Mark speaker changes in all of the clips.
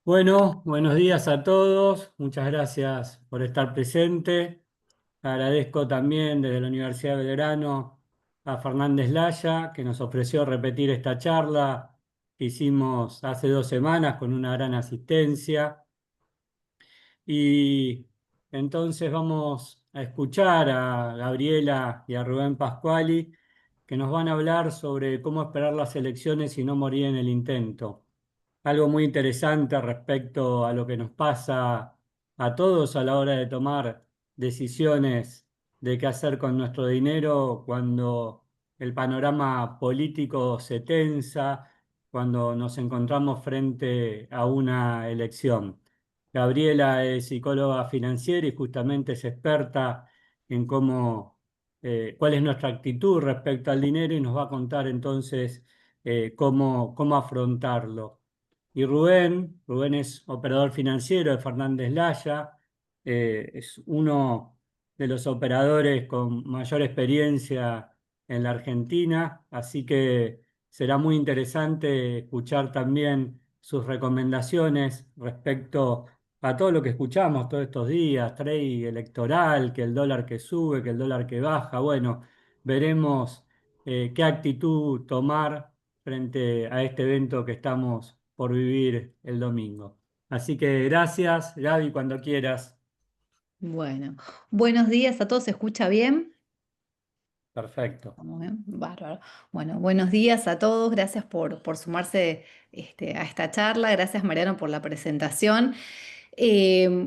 Speaker 1: Bueno, buenos días a todos. Muchas gracias por estar presente. Agradezco también desde la Universidad de Belgrano a Fernández Laya, que nos ofreció repetir esta charla que hicimos hace 2 semanas con una gran asistencia. Y entonces vamos a escuchar a Gabriela y a Rubén Pascuali, que nos van a hablar sobre cómo esperar las elecciones y no morir en el intento. Algo muy interesante respecto a lo que nos pasa a todos a la hora de tomar decisiones de qué hacer con nuestro dinero cuando el panorama político se tensa, cuando nos encontramos frente a una elección. Gabriela es psicóloga financiera y justamente es experta en cuál es nuestra actitud respecto al dinero y nos va a contar entonces cómo afrontarlo. Y Rubén es operador financiero de Fernández Laya, es uno de los operadores con mayor experiencia en la Argentina, así que será muy interesante escuchar también sus recomendaciones respecto a todo lo que escuchamos todos estos días, trade electoral, que el dólar que sube, que el dólar que baja. Bueno, veremos qué actitud tomar frente a este evento que estamos por vivir el domingo. Así que gracias, Gaby, cuando quieras.
Speaker 2: Bueno, buenos días a todos, ¿se escucha bien?
Speaker 1: Perfecto.
Speaker 2: ¿Estamos bien? Bárbaro. Bueno, buenos días a todos, gracias por sumarse a esta charla, gracias Mariano por la presentación.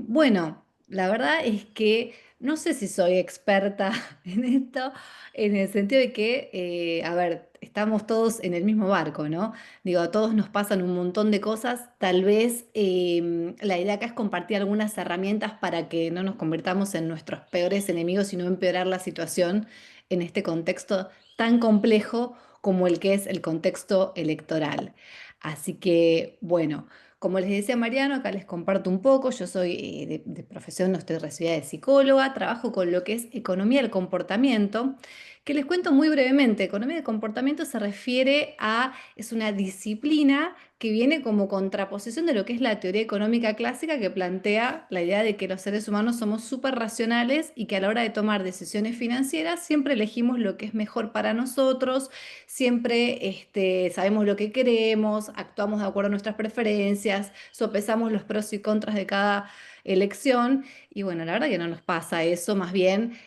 Speaker 2: Bueno, la verdad es que no sé si soy experta en esto, en el sentido de que, a ver, estamos todos en el mismo barco, ¿no? Digo, a todos nos pasan un montón de cosas. Tal vez la idea acá es compartir algunas herramientas para que no nos convirtamos en nuestros peores enemigos, sino empeorar la situación en este contexto tan complejo como el que es el contexto electoral. Así que, bueno. Como les decía Mariano, acá les comparto un poco. Yo soy de profesión, no estoy recibida de psicóloga, trabajo con lo que es economía del comportamiento, que les cuento muy brevemente. Economía del comportamiento se refiere a, es una disciplina que viene como contraposición de lo que es la teoría económica clásica que plantea la idea de que los seres humanos somos súper racionales y que a la hora de tomar decisiones financieras siempre elegimos lo que es mejor para nosotros, siempre sabemos lo que queremos, actuamos de acuerdo a nuestras preferencias, sopesamos los pros y contras de cada elección y bueno, la verdad que no nos pasa eso, más bien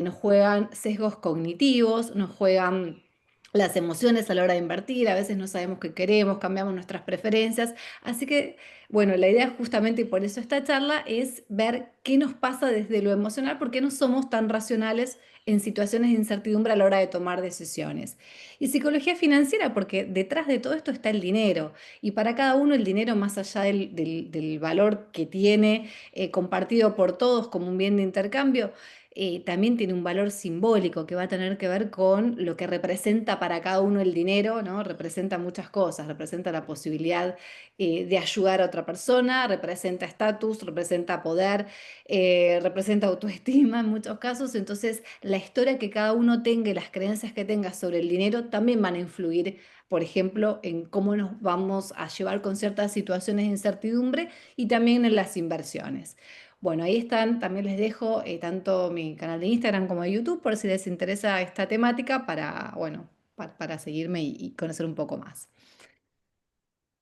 Speaker 2: nos juegan sesgos cognitivos, nos juegan las emociones a la hora de invertir, a veces no sabemos qué queremos, cambiamos nuestras preferencias, así que bueno, la idea justamente y por eso esta charla es ver qué nos pasa desde lo emocional, por qué no somos tan racionales en situaciones de incertidumbre a la hora de tomar decisiones. Y psicología financiera, porque detrás de todo esto está el dinero. Y para cada uno el dinero, más allá del valor que tiene, compartido por todos como un bien de intercambio, también tiene un valor simbólico que va a tener que ver con lo que representa para cada uno el dinero, ¿no? Representa muchas cosas, representa la posibilidad de ayudar a otra persona, representa estatus, representa poder, representa autoestima en muchos casos. Entonces, la historia que cada uno tenga y las creencias que tenga sobre el dinero también van a influir, por ejemplo, en cómo nos vamos a llevar con ciertas situaciones de incertidumbre y también en las inversiones. Bueno, ahí están, también les dejo tanto mi canal de Instagram como de YouTube por si les interesa esta temática para, bueno, para seguirme y conocer un poco más.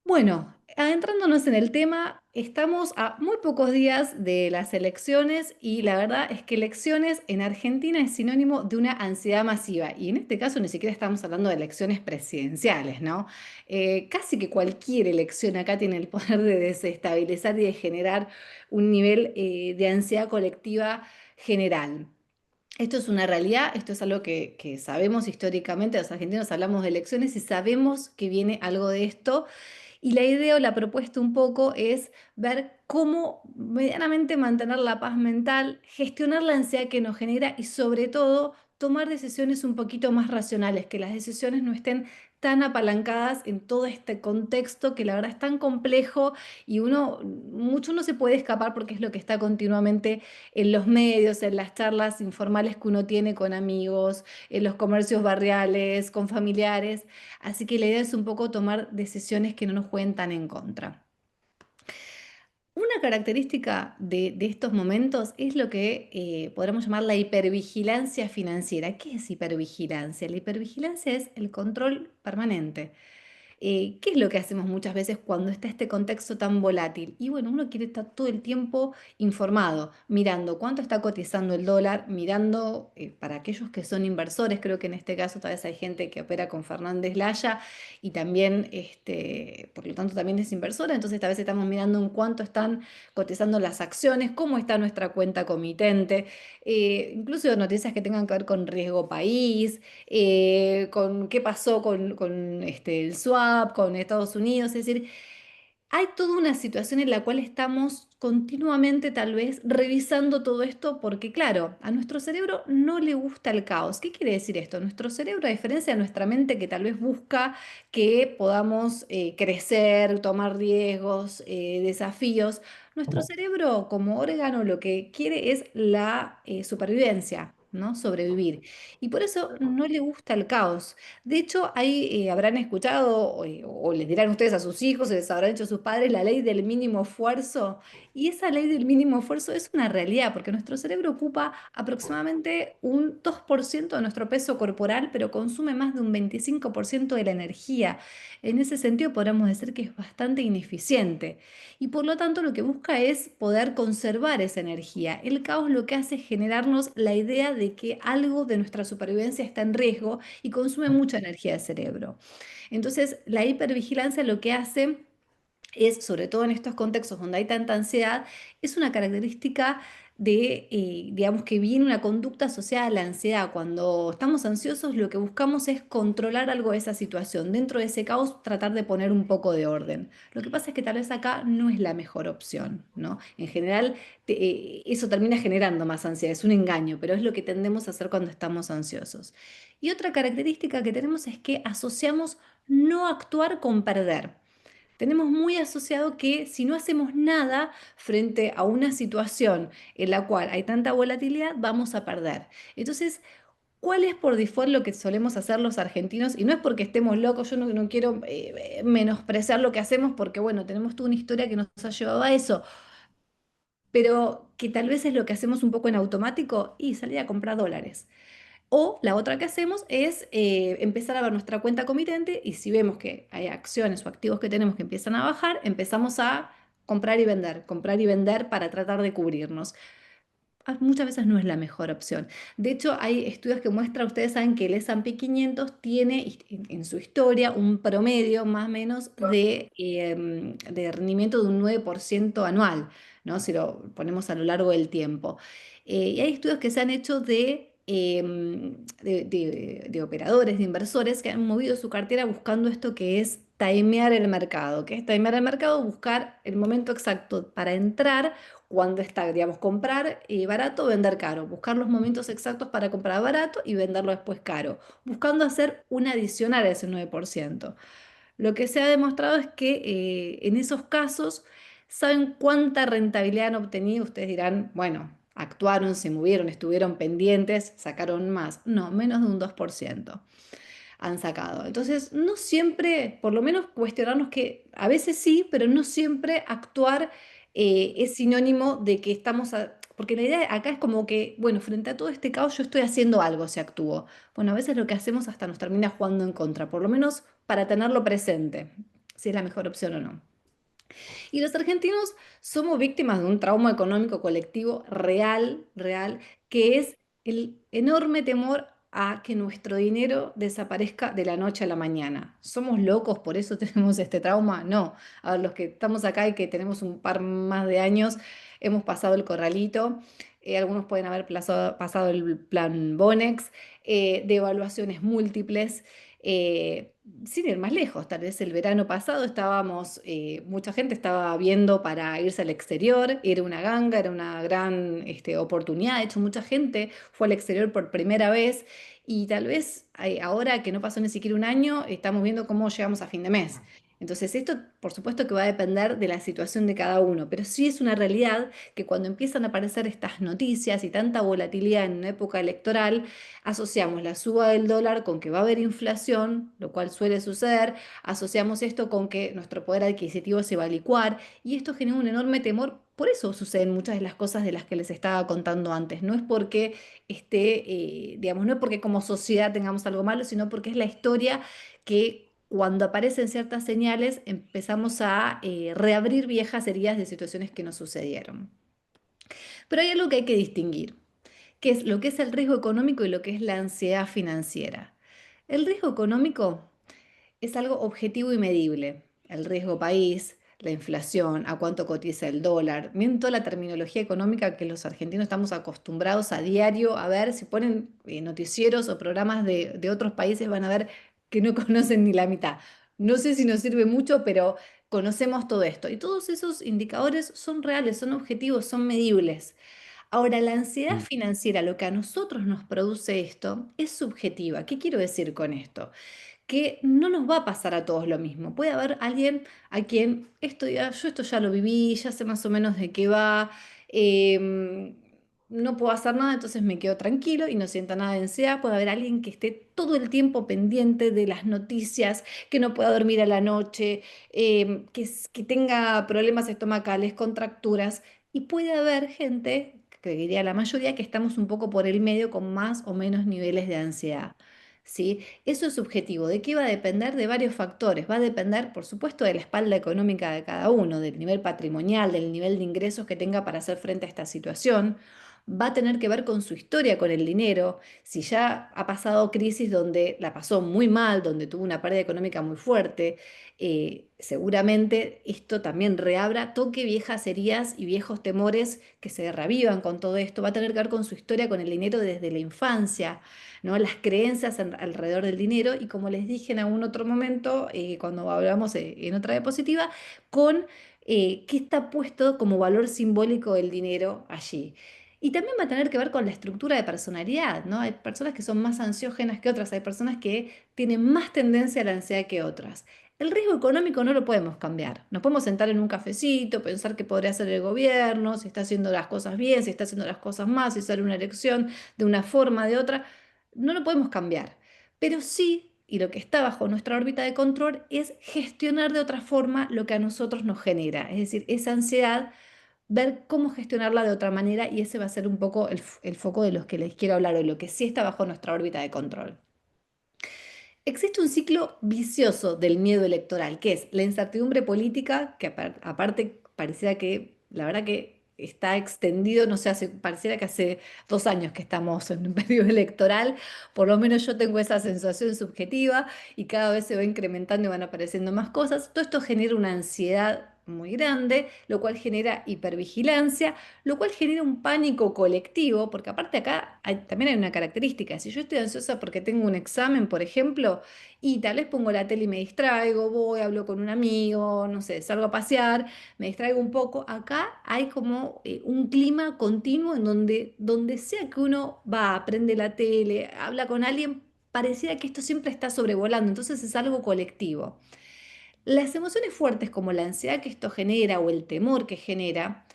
Speaker 2: Bueno, adentrándonos en el tema, estamos a muy pocos días de las elecciones y la verdad es que elecciones en Argentina es sinónimo de una ansiedad masiva y en este caso ni siquiera estamos hablando de elecciones presidenciales, ¿no? Casi que cualquier elección acá tiene el poder de desestabilizar y de generar un nivel de ansiedad colectiva general. Esto es una realidad, esto es algo que sabemos históricamente, los argentinos hablamos de elecciones y sabemos que viene algo de esto. Y la idea o la propuesta un poco es ver cómo medianamente mantener la paz mental, gestionar la ansiedad que nos genera y sobre todo tomar decisiones un poquito más racionales, que las decisiones no estén tan apalancadas en todo este contexto que la verdad es tan complejo y mucho no se puede escapar porque es lo que está continuamente en los medios, en las charlas informales que uno tiene con amigos, en los comercios barriales, con familiares. Así que la idea es un poco tomar decisiones que no nos jueguen tan en contra. una característica de estos momentos es lo que podríamos llamar la hipervigilancia financiera. ¿Qué es hipervigilancia? La hipervigilancia es el control permanente. ¿Qué es lo que hacemos muchas veces cuando está este contexto tan volátil? Y bueno, uno quiere estar todo el tiempo informado, mirando cuánto está cotizando el dólar, mirando para aquellos que son inversores, creo que en este caso tal vez hay gente que opera con Fernández Laya y también, por lo tanto, también es inversora, entonces tal vez estamos mirando en cuánto están cotizando las acciones, cómo está nuestra cuenta comitente, incluso noticias que tengan que ver con riesgo país, con qué pasó con el swap, con Estados Unidos, es decir, hay toda una situación en la cual estamos continuamente tal vez revisando todo esto porque claro, a nuestro cerebro no le gusta el caos. ¿Qué quiere decir esto? Nuestro cerebro, a diferencia de nuestra mente que tal vez busca que podamos crecer, tomar riesgos, desafíos, nuestro cerebro como órgano lo que quiere es la supervivencia, ¿no? Sobrevivir. Y por eso no le gusta el caos. De hecho, ahí habrán escuchado o les dirán ustedes a sus hijos, o les habrán dicho a sus padres la ley del mínimo esfuerzo. Y esa ley del mínimo esfuerzo es una realidad, porque nuestro cerebro ocupa aproximadamente un 2% de nuestro peso corporal, pero consume más de un 25% de la energía. En ese sentido, podríamos decir que es bastante ineficiente. Y por lo tanto, lo que busca es poder conservar esa energía. El caos lo que hace es generarnos la idea de que algo de nuestra supervivencia está en riesgo y consume mucha energía del cerebro. Entonces, la hipervigilancia lo que hace es, sobre todo en estos contextos donde hay tanta ansiedad, es una característica de, digamos, que viene una conducta asociada a la ansiedad. Cuando estamos ansiosos, lo que buscamos es controlar algo de esa situación. Dentro de ese caos, tratar de poner un poco de orden. Lo que pasa es que tal vez acá no es la mejor opción, ¿no? En general, eso termina generando más ansiedad, es un engaño, pero es lo que tendemos a hacer cuando estamos ansiosos. Y otra característica que tenemos es que asociamos no actuar con perder. Tenemos muy asociado que si no hacemos nada frente a una situación en la cual hay tanta volatilidad, vamos a perder. Entonces, ¿cuál es por default lo que solemos hacer los argentinos? Y no es porque estemos locos, yo no quiero menospreciar lo que hacemos porque, bueno, tenemos toda una historia que nos ha llevado a eso, pero que tal vez es lo que hacemos un poco en automático y salir a comprar dólares. O la otra que hacemos es empezar a ver nuestra cuenta comitente y si vemos que hay acciones o activos que tenemos que empiezan a bajar, empezamos a comprar y vender para tratar de cubrirnos. Muchas veces no es la mejor opción. De hecho, hay estudios que muestran, ustedes saben que el S&P 500 tiene en su historia un promedio más o menos de rendimiento de un 9% anual, ¿no? Si lo ponemos a lo largo del tiempo. Y hay estudios que se han hecho de operadores, de inversores que han movido su cartera buscando esto que es timear el mercado. ¿Qué es timear el mercado? Buscar el momento exacto para entrar cuando está, digamos, comprar barato, vender caro, buscar los momentos exactos para comprar barato y venderlo después caro, buscando hacer un adicional a ese 9%. Lo que se ha demostrado es que en esos casos, ¿saben cuánta rentabilidad han obtenido? Ustedes dirán, bueno, actuaron, se movieron, estuvieron pendientes, sacaron más. No, menos de un 2% han sacado. Entonces, no siempre, por lo menos cuestionarnos que a veces sí, pero no siempre actuar es sinónimo de que estamos... porque la idea acá es como que, bueno, frente a todo este caos yo estoy haciendo algo si actúo. Bueno, a veces lo que hacemos hasta nos termina jugando en contra, por lo menos para tenerlo presente, si es la mejor opción o no. Y los argentinos somos víctimas de un trauma económico colectivo real, real, que es el enorme temor a que nuestro dinero desaparezca de la noche a la mañana. ¿Somos locos, por eso tenemos este trauma? No. A ver, los que estamos acá y que tenemos un par más de años, hemos pasado el corralito. Algunos pueden haber pasado el plan Bonex, de evaluaciones múltiples. Sin ir más lejos, tal vez el verano pasado estábamos, mucha gente estaba viendo para irse al exterior, era una ganga, era una gran oportunidad, de hecho mucha gente fue al exterior por primera vez y tal vez ahora que no pasó ni siquiera un año, estamos viendo cómo llegamos a fin de mes. Entonces, esto por supuesto que va a depender de la situación de cada uno, pero sí es una realidad que cuando empiezan a aparecer estas noticias y tanta volatilidad en una época electoral, asociamos la suba del dólar con que va a haber inflación, lo cual suele suceder, asociamos esto con que nuestro poder adquisitivo se va a licuar y esto genera un enorme temor. Por eso suceden muchas de las cosas de las que les estaba contando antes. No es porque digamos, no es porque como sociedad tengamos algo malo, sino porque es la historia que cuando aparecen ciertas señales empezamos a reabrir viejas heridas de situaciones que nos sucedieron. Pero hay algo que hay que distinguir, que es lo que es el riesgo económico y lo que es la ansiedad financiera. El riesgo económico es algo objetivo y medible. El riesgo país, la inflación, a cuánto cotiza el dólar, miren toda la terminología económica que los argentinos estamos acostumbrados a diario a ver. Si ponen noticieros o programas de otros países van a ver que no conocen ni la mitad. No sé si nos sirve mucho, pero conocemos todo esto. Y todos esos indicadores son reales, son objetivos, son medibles. Ahora, la ansiedad
Speaker 1: Mm.
Speaker 2: financiera, lo que a nosotros nos produce esto, es subjetiva. ¿Qué quiero decir con esto? Que no nos va a pasar a todos lo mismo. Puede haber alguien a quien yo esto ya lo viví, ya sé más o menos de qué va, no puedo hacer nada, entonces me quedo tranquilo y no sienta nada de ansiedad. Puede haber alguien que esté todo el tiempo pendiente de las noticias, que no pueda dormir a la noche, que tenga problemas estomacales, contracturas. Y puede haber gente, que diría la mayoría, que estamos un poco por el medio con más o menos niveles de ansiedad. ¿Sí? Eso es subjetivo. ¿De qué va a depender? De varios factores. Va a depender, por supuesto, de la espalda económica de cada uno, del nivel patrimonial, del nivel de ingresos que tenga para hacer frente a esta situación. Va a tener que ver con su historia con el dinero. Si ya ha pasado crisis donde la pasó muy mal, donde tuvo una pérdida económica muy fuerte, seguramente esto también reabra, toque viejas heridas y viejos temores que se revivan con todo esto. Va a tener que ver con su historia con el dinero desde la infancia, ¿no? Las creencias alrededor del dinero y como les dije en algún otro momento, cuando hablamos en otra diapositiva, con qué está puesto como valor simbólico el dinero allí. Y también va a tener que ver con la estructura de personalidad, ¿no? Hay personas que son más ansiógenas que otras, hay personas que tienen más tendencia a la ansiedad que otras. El riesgo económico no lo podemos cambiar. Nos podemos sentar en un cafecito, pensar qué podría hacer el gobierno, si está haciendo las cosas bien, si está haciendo las cosas mal, si sale una elección de una forma, de otra. No lo podemos cambiar, pero sí, y lo que está bajo nuestra órbita de control es gestionar de otra forma lo que a nosotros nos genera, es decir, esa ansiedad, ver cómo gestionarla de otra manera y ese va a ser un poco el foco de los que les quiero hablar hoy, lo que sí está bajo nuestra órbita de control. Existe un ciclo vicioso del miedo electoral, que es la incertidumbre política, que aparte pareciera que, la verdad que está extendido, no sé, pareciera que hace 2 años que estamos en un periodo electoral, por lo menos yo tengo esa sensación subjetiva y cada vez se va incrementando y van apareciendo más cosas. Todo esto genera una ansiedad muy grande, lo cual genera hipervigilancia, lo cual genera un pánico colectivo, porque aparte acá también hay una característica, si yo estoy ansiosa porque tengo un examen, por ejemplo, y tal vez pongo la tele y me distraigo, voy, hablo con un amigo, no sé, salgo a pasear, me distraigo un poco, acá hay como un clima continuo en donde sea que uno va, prende la tele, habla con alguien, pareciera que esto siempre está sobrevolando, entonces es algo colectivo. Las emociones fuertes como la ansiedad que esto genera o el temor que genera,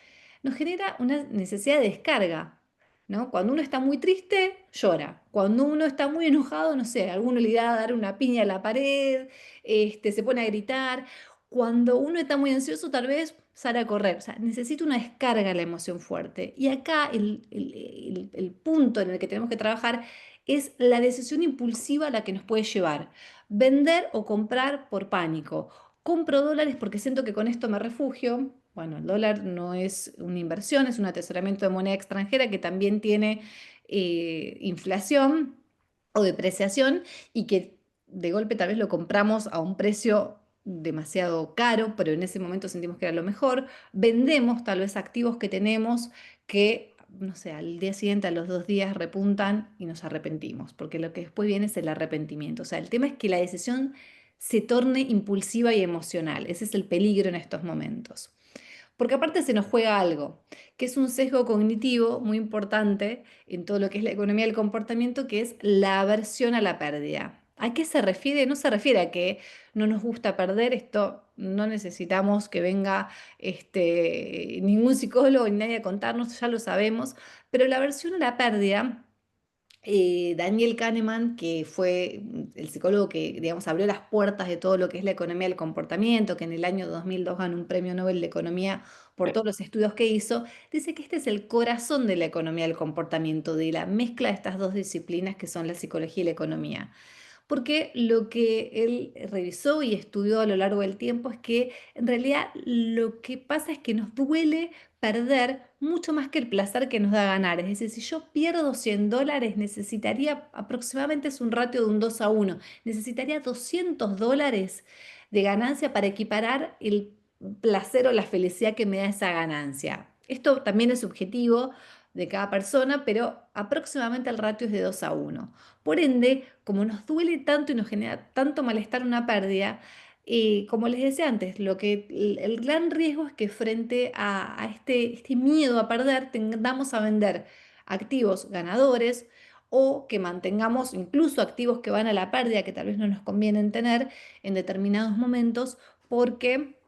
Speaker 2: nos genera una necesidad de descarga, ¿no? Cuando uno está muy triste, llora. Cuando uno está muy enojado, no sé, alguno le da a dar una piña a la pared, se pone a gritar. Cuando uno está muy ansioso, tal vez sale a correr. O sea, necesita una descarga de la emoción fuerte. Y acá el punto en el que tenemos que trabajar es la decisión impulsiva a la que nos puede llevar. Vender o comprar por pánico. Compro dólares porque siento que con esto me refugio. Bueno, el dólar no es una inversión, es un atesoramiento de moneda extranjera que también tiene inflación o depreciación y que de golpe tal vez lo compramos a un precio demasiado caro, pero en ese momento sentimos que era lo mejor. Vendemos tal vez activos que tenemos que, no sé, al día siguiente, a los 2 días repuntan y nos arrepentimos, porque lo que después viene es el arrepentimiento. O sea, el tema es que la decisión se torne impulsiva y emocional. Ese es el peligro en estos momentos. Porque aparte se nos juega algo, que es un sesgo cognitivo muy importante en todo lo que es la economía del comportamiento, que es la aversión a la pérdida. ¿A qué se refiere? No se refiere a que no nos gusta perder, esto no necesitamos que venga ningún psicólogo ni nadie a contarnos, ya lo sabemos, pero la aversión a la pérdida, Daniel Kahneman, que fue el psicólogo que, digamos, abrió las puertas de todo lo que es la economía del comportamiento, que en el año 2002 ganó un premio Nobel de Economía por todos los estudios que hizo, dice que este es el corazón de la economía del comportamiento, de la mezcla de estas dos disciplinas que son la psicología y la economía. Porque lo que él revisó y estudió a lo largo del tiempo es que en realidad lo que pasa es que nos duele perder mucho más que el placer que nos da ganar. Es decir, si yo pierdo $100, necesitaría aproximadamente, es un ratio de un 2 a 1, necesitaría $200 de ganancia para equiparar el placer o la felicidad que me da esa ganancia. Esto también es subjetivo de cada persona, pero aproximadamente el ratio es de 2 a 1. Por ende, como nos duele tanto y nos genera tanto malestar una pérdida, como les decía antes, el gran riesgo es que frente a este miedo a perder, tendamos a vender activos ganadores o que mantengamos incluso activos que van a la pérdida, que tal vez no nos convienen tener en determinados momentos, porque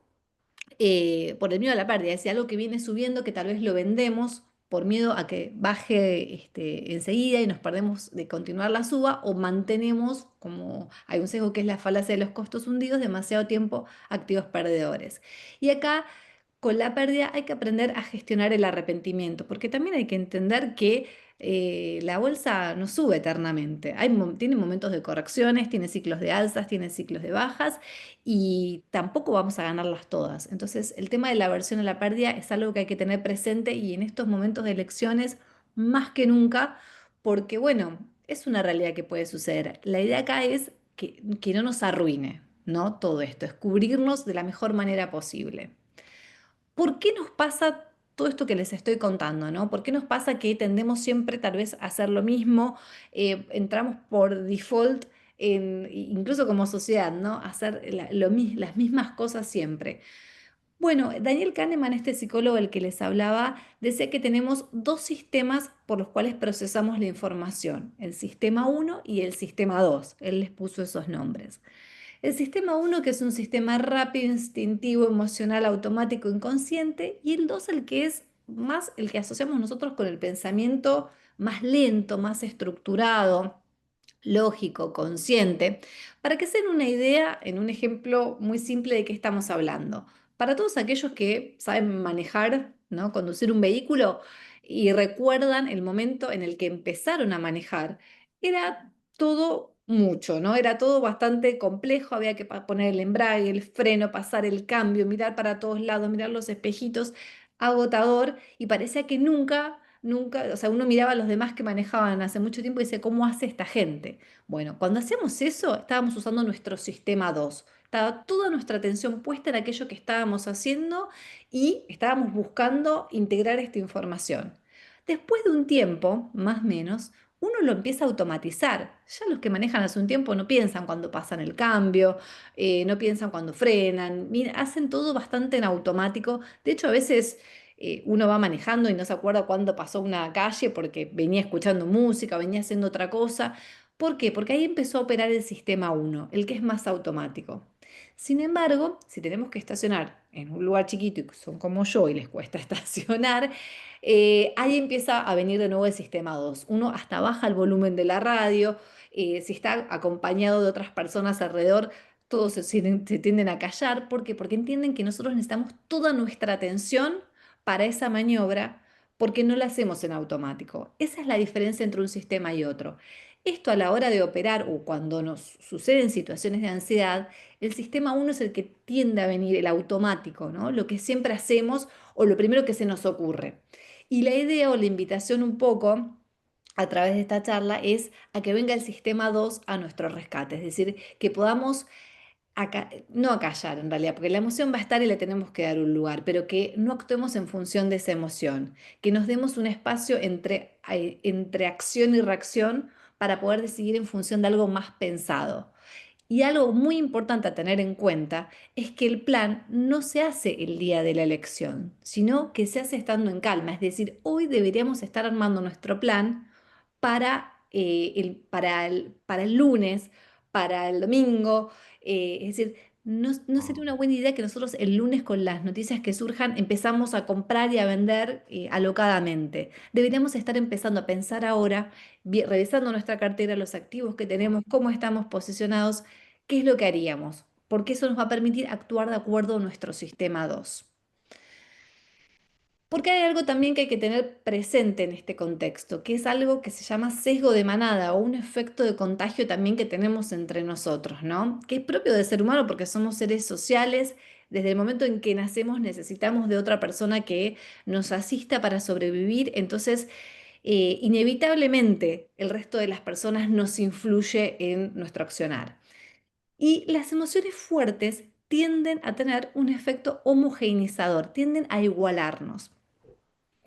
Speaker 2: por el miedo a la pérdida, es decir, algo que viene subiendo que tal vez lo vendemos por miedo a que baje enseguida y nos perdemos de continuar la suba, o mantenemos, como hay un sesgo que es la falacia de los costos hundidos, demasiado tiempo activos perdedores. Y acá con la pérdida hay que aprender a gestionar el arrepentimiento, porque también hay que entender que la bolsa no sube eternamente. Tiene momentos de correcciones, tiene ciclos de alzas, tiene ciclos de bajas y tampoco vamos a ganarlas todas. Entonces, el tema de la aversión a la pérdida es algo que hay que tener presente y en estos momentos de elecciones más que nunca, porque bueno, es una realidad que puede suceder. La idea acá es que no nos arruine, ¿no? Todo esto, es cubrirnos de la mejor manera posible. ¿Por qué nos pasa todo esto que les estoy contando, ¿no? ¿Por qué nos pasa que tendemos siempre tal vez a hacer lo mismo? Entramos por default, incluso como sociedad, ¿no? A hacer las mismas cosas siempre. Bueno, Daniel Kahneman, este psicólogo del que les hablaba, decía que tenemos dos sistemas por los cuales procesamos la información, el sistema uno y el sistema 2. Él les puso esos nombres. El sistema uno, que es un sistema rápido, instintivo, emocional, automático, inconsciente, y el 2, el que es más el que asociamos nosotros con el pensamiento más lento, más estructurado, lógico, consciente. Para que se den una idea, en un ejemplo muy simple de qué estamos hablando. Para todos aquellos que saben manejar, ¿no? Conducir un vehículo y recuerdan el momento en el que empezaron a manejar, era todo mucho, ¿no? Era todo bastante complejo, había que poner el embrague, el freno, pasar el cambio, mirar para todos lados, mirar los espejitos, agotador, y parecía que nunca, o sea, uno miraba a los demás que manejaban hace mucho tiempo y dice, ¿cómo hace esta gente? Bueno, cuando hacemos eso, estábamos usando nuestro sistema 2. Estaba toda nuestra atención puesta en aquello que estábamos haciendo y estábamos buscando integrar esta información. Después de un tiempo, más o menos, uno lo empieza a automatizar. Ya los que manejan hace un tiempo no piensan cuando pasan el cambio, no piensan cuando frenan, mira, hacen todo bastante en automático. De hecho, a veces uno va manejando y no se acuerda cuándo pasó una calle porque venía escuchando música, venía haciendo otra cosa. ¿Por qué? Porque ahí empezó a operar el sistema uno, el que es más automático. Sin embargo, si tenemos que estacionar en un lugar chiquito y son como yo y les cuesta estacionar, ahí empieza a venir de nuevo el sistema 2. Uno hasta baja el volumen de la radio, si está acompañado de otras personas alrededor, todos se tienden a callar. ¿Por qué? Porque entienden que nosotros necesitamos toda nuestra atención para esa maniobra porque no la hacemos en automático. Esa es la diferencia entre un sistema y otro. Esto a la hora de operar o cuando nos suceden situaciones de ansiedad, el sistema uno es el que tiende a venir, el automático, ¿no? Lo que siempre hacemos o lo primero que se nos ocurre. Y la idea o la invitación un poco a través de esta charla es a que venga el sistema 2 a nuestro rescate, es decir, que podamos no acallar en realidad, porque la emoción va a estar y le tenemos que dar un lugar, pero que no actuemos en función de esa emoción, que nos demos un espacio entre acción y reacción para poder decidir en función de algo más pensado. Y algo muy importante a tener en cuenta es que el plan no se hace el día de la elección, sino que se hace estando en calma. Es decir, hoy deberíamos estar armando nuestro plan para el lunes, para el domingo. Es decir, no sería una buena idea que nosotros el lunes con las noticias que surjan empezamos a comprar y a vender alocadamente. Deberíamos estar empezando a pensar ahora, revisando nuestra cartera, los activos que tenemos, cómo estamos posicionados, qué es lo que haríamos, porque eso nos va a permitir actuar de acuerdo a nuestro sistema 2. Porque hay algo también que hay que tener presente en este contexto, que es algo que se llama sesgo de manada o un efecto de contagio también que tenemos entre nosotros, ¿no? Que es propio del ser humano porque somos seres sociales. Desde el momento en que nacemos necesitamos de otra persona que nos asista para sobrevivir. Entonces, inevitablemente el resto de las personas nos influye en nuestro accionar. Y las emociones fuertes tienden a tener un efecto homogeneizador, tienden a igualarnos.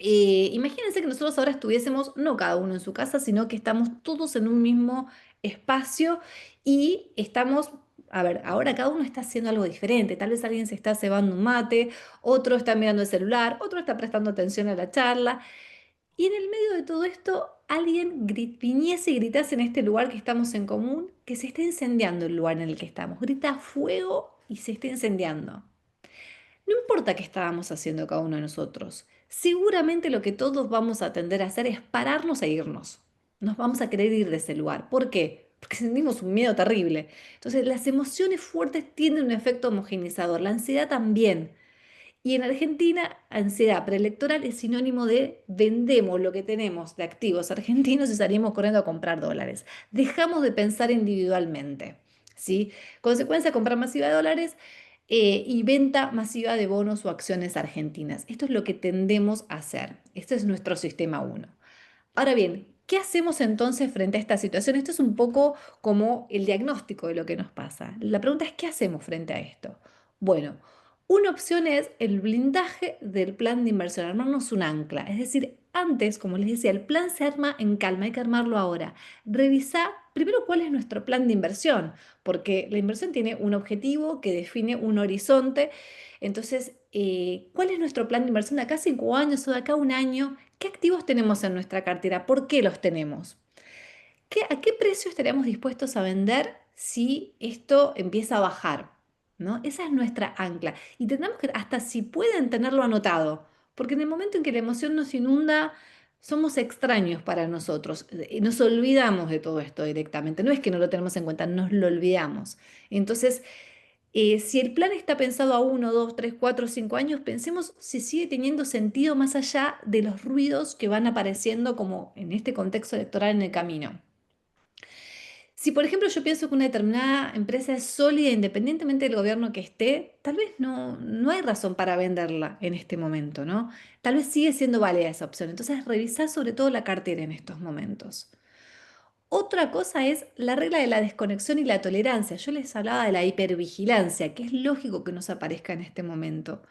Speaker 2: Imagínense que nosotros ahora estuviésemos, no cada uno en su casa, sino que estamos todos en un mismo espacio y estamos, a ver, ahora cada uno está haciendo algo diferente. Tal vez alguien se está cebando un mate, otro está mirando el celular, otro está prestando atención a la charla. Y en el medio de todo esto, alguien viniese y gritase en este lugar que estamos en común, que se está incendiando el lugar en el que estamos. Grita fuego y se está incendiando. No importa qué estábamos haciendo cada uno de nosotros. Seguramente lo que todos vamos a tender a hacer es pararnos e irnos. Nos vamos a querer ir de ese lugar. ¿Por qué? Porque sentimos un miedo terrible. Entonces, las emociones fuertes tienen un efecto homogeneizador, la ansiedad también. Y en Argentina, ansiedad preelectoral es sinónimo de vendemos lo que tenemos de activos argentinos y salimos corriendo a comprar dólares. Dejamos de pensar individualmente, ¿sí? Consecuencia, compra masiva de dólares y venta masiva de bonos o acciones argentinas. Esto es lo que tendemos a hacer. Este es nuestro sistema uno. Ahora bien, ¿qué hacemos entonces frente a esta situación? Esto es un poco como el diagnóstico de lo que nos pasa. La pregunta es, ¿qué hacemos frente a esto? Bueno, una opción es el blindaje del plan de inversión, armarnos un ancla. Es decir, antes, como les decía, el plan se arma en calma, hay que armarlo ahora. Revisar primero cuál es nuestro plan de inversión, porque la inversión tiene un objetivo que define un horizonte. Entonces, ¿cuál es nuestro plan de inversión de acá a 5 años o de acá a un año? ¿Qué activos tenemos en nuestra cartera? ¿Por qué los tenemos? ¿A qué precio estaríamos dispuestos a vender si esto empieza a bajar? ¿No? Esa es nuestra ancla. Y tendremos que, hasta si pueden tenerlo anotado, porque en el momento en que la emoción nos inunda, somos extraños para nosotros. Nos olvidamos de todo esto directamente. No es que no lo tenemos en cuenta, nos lo olvidamos. Entonces, si el plan está pensado a 1, 2, 3, 4, 5 años, pensemos si sigue teniendo sentido más allá de los ruidos que van apareciendo como en este contexto electoral en el camino. Si, por ejemplo, yo pienso que una determinada empresa es sólida independientemente del gobierno que esté, tal vez no hay razón para venderla en este momento, ¿no? Tal vez sigue siendo válida esa opción. Entonces, revisar sobre todo la cartera en estos momentos. Otra cosa es la regla de la desconexión y la tolerancia. Yo les hablaba de la hipervigilancia, que es lógico que nos aparezca en este momento,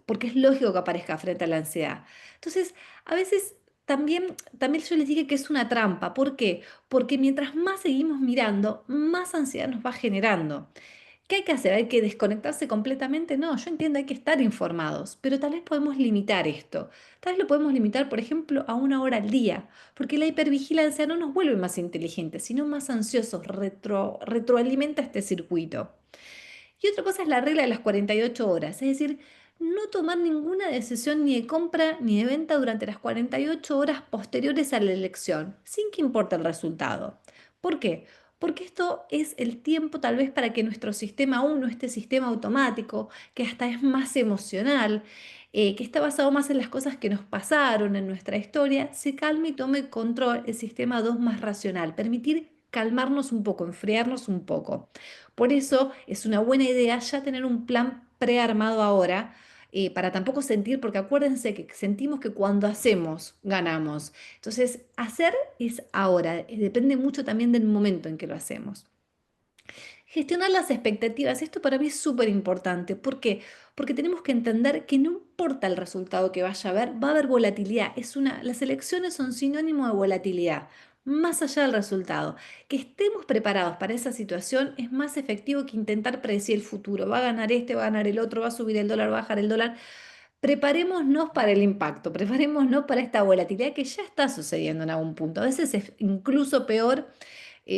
Speaker 2: porque es lógico que aparezca frente a la ansiedad. Entonces, a veces también yo les dije que es una trampa. ¿Por qué? Porque mientras más seguimos mirando, más ansiedad nos va generando. ¿Qué hay que hacer? ¿Hay que desconectarse completamente? No, yo entiendo, hay que estar informados, pero tal vez podemos limitar esto. Tal vez lo podemos limitar, por ejemplo, a 1 hora al día, porque la hipervigilancia no nos vuelve más inteligentes, sino más ansiosos, retroalimenta este circuito. Y otra cosa es la regla de las 48 horas, es decir, no tomar ninguna decisión ni de compra ni de venta durante las 48 horas posteriores a la elección, sin que importe el resultado. ¿Por qué? Porque esto es el tiempo tal vez para que nuestro sistema uno, este sistema automático, que hasta es más emocional, que está basado más en las cosas que nos pasaron en nuestra historia, se calme y tome control el sistema 2 más racional, permitir calmarnos un poco, enfriarnos un poco. Por eso es una buena idea ya tener un plan prearmado ahora, para tampoco sentir, porque acuérdense que sentimos que cuando hacemos, ganamos. Entonces, hacer es ahora, depende mucho también del momento en que lo hacemos. Gestionar las expectativas, esto para mí es súper importante. ¿Por qué? Porque tenemos que entender que no importa el resultado que vaya a haber, va a haber volatilidad. Las elecciones son sinónimo de volatilidad, más allá del resultado. Que estemos preparados para esa situación es más efectivo que intentar predecir el futuro. Va a ganar este, va a ganar el otro, va a subir el dólar, va a bajar el dólar. Preparémonos para el impacto, preparémonos para esta volatilidad que ya está sucediendo en algún punto. A veces es incluso peor,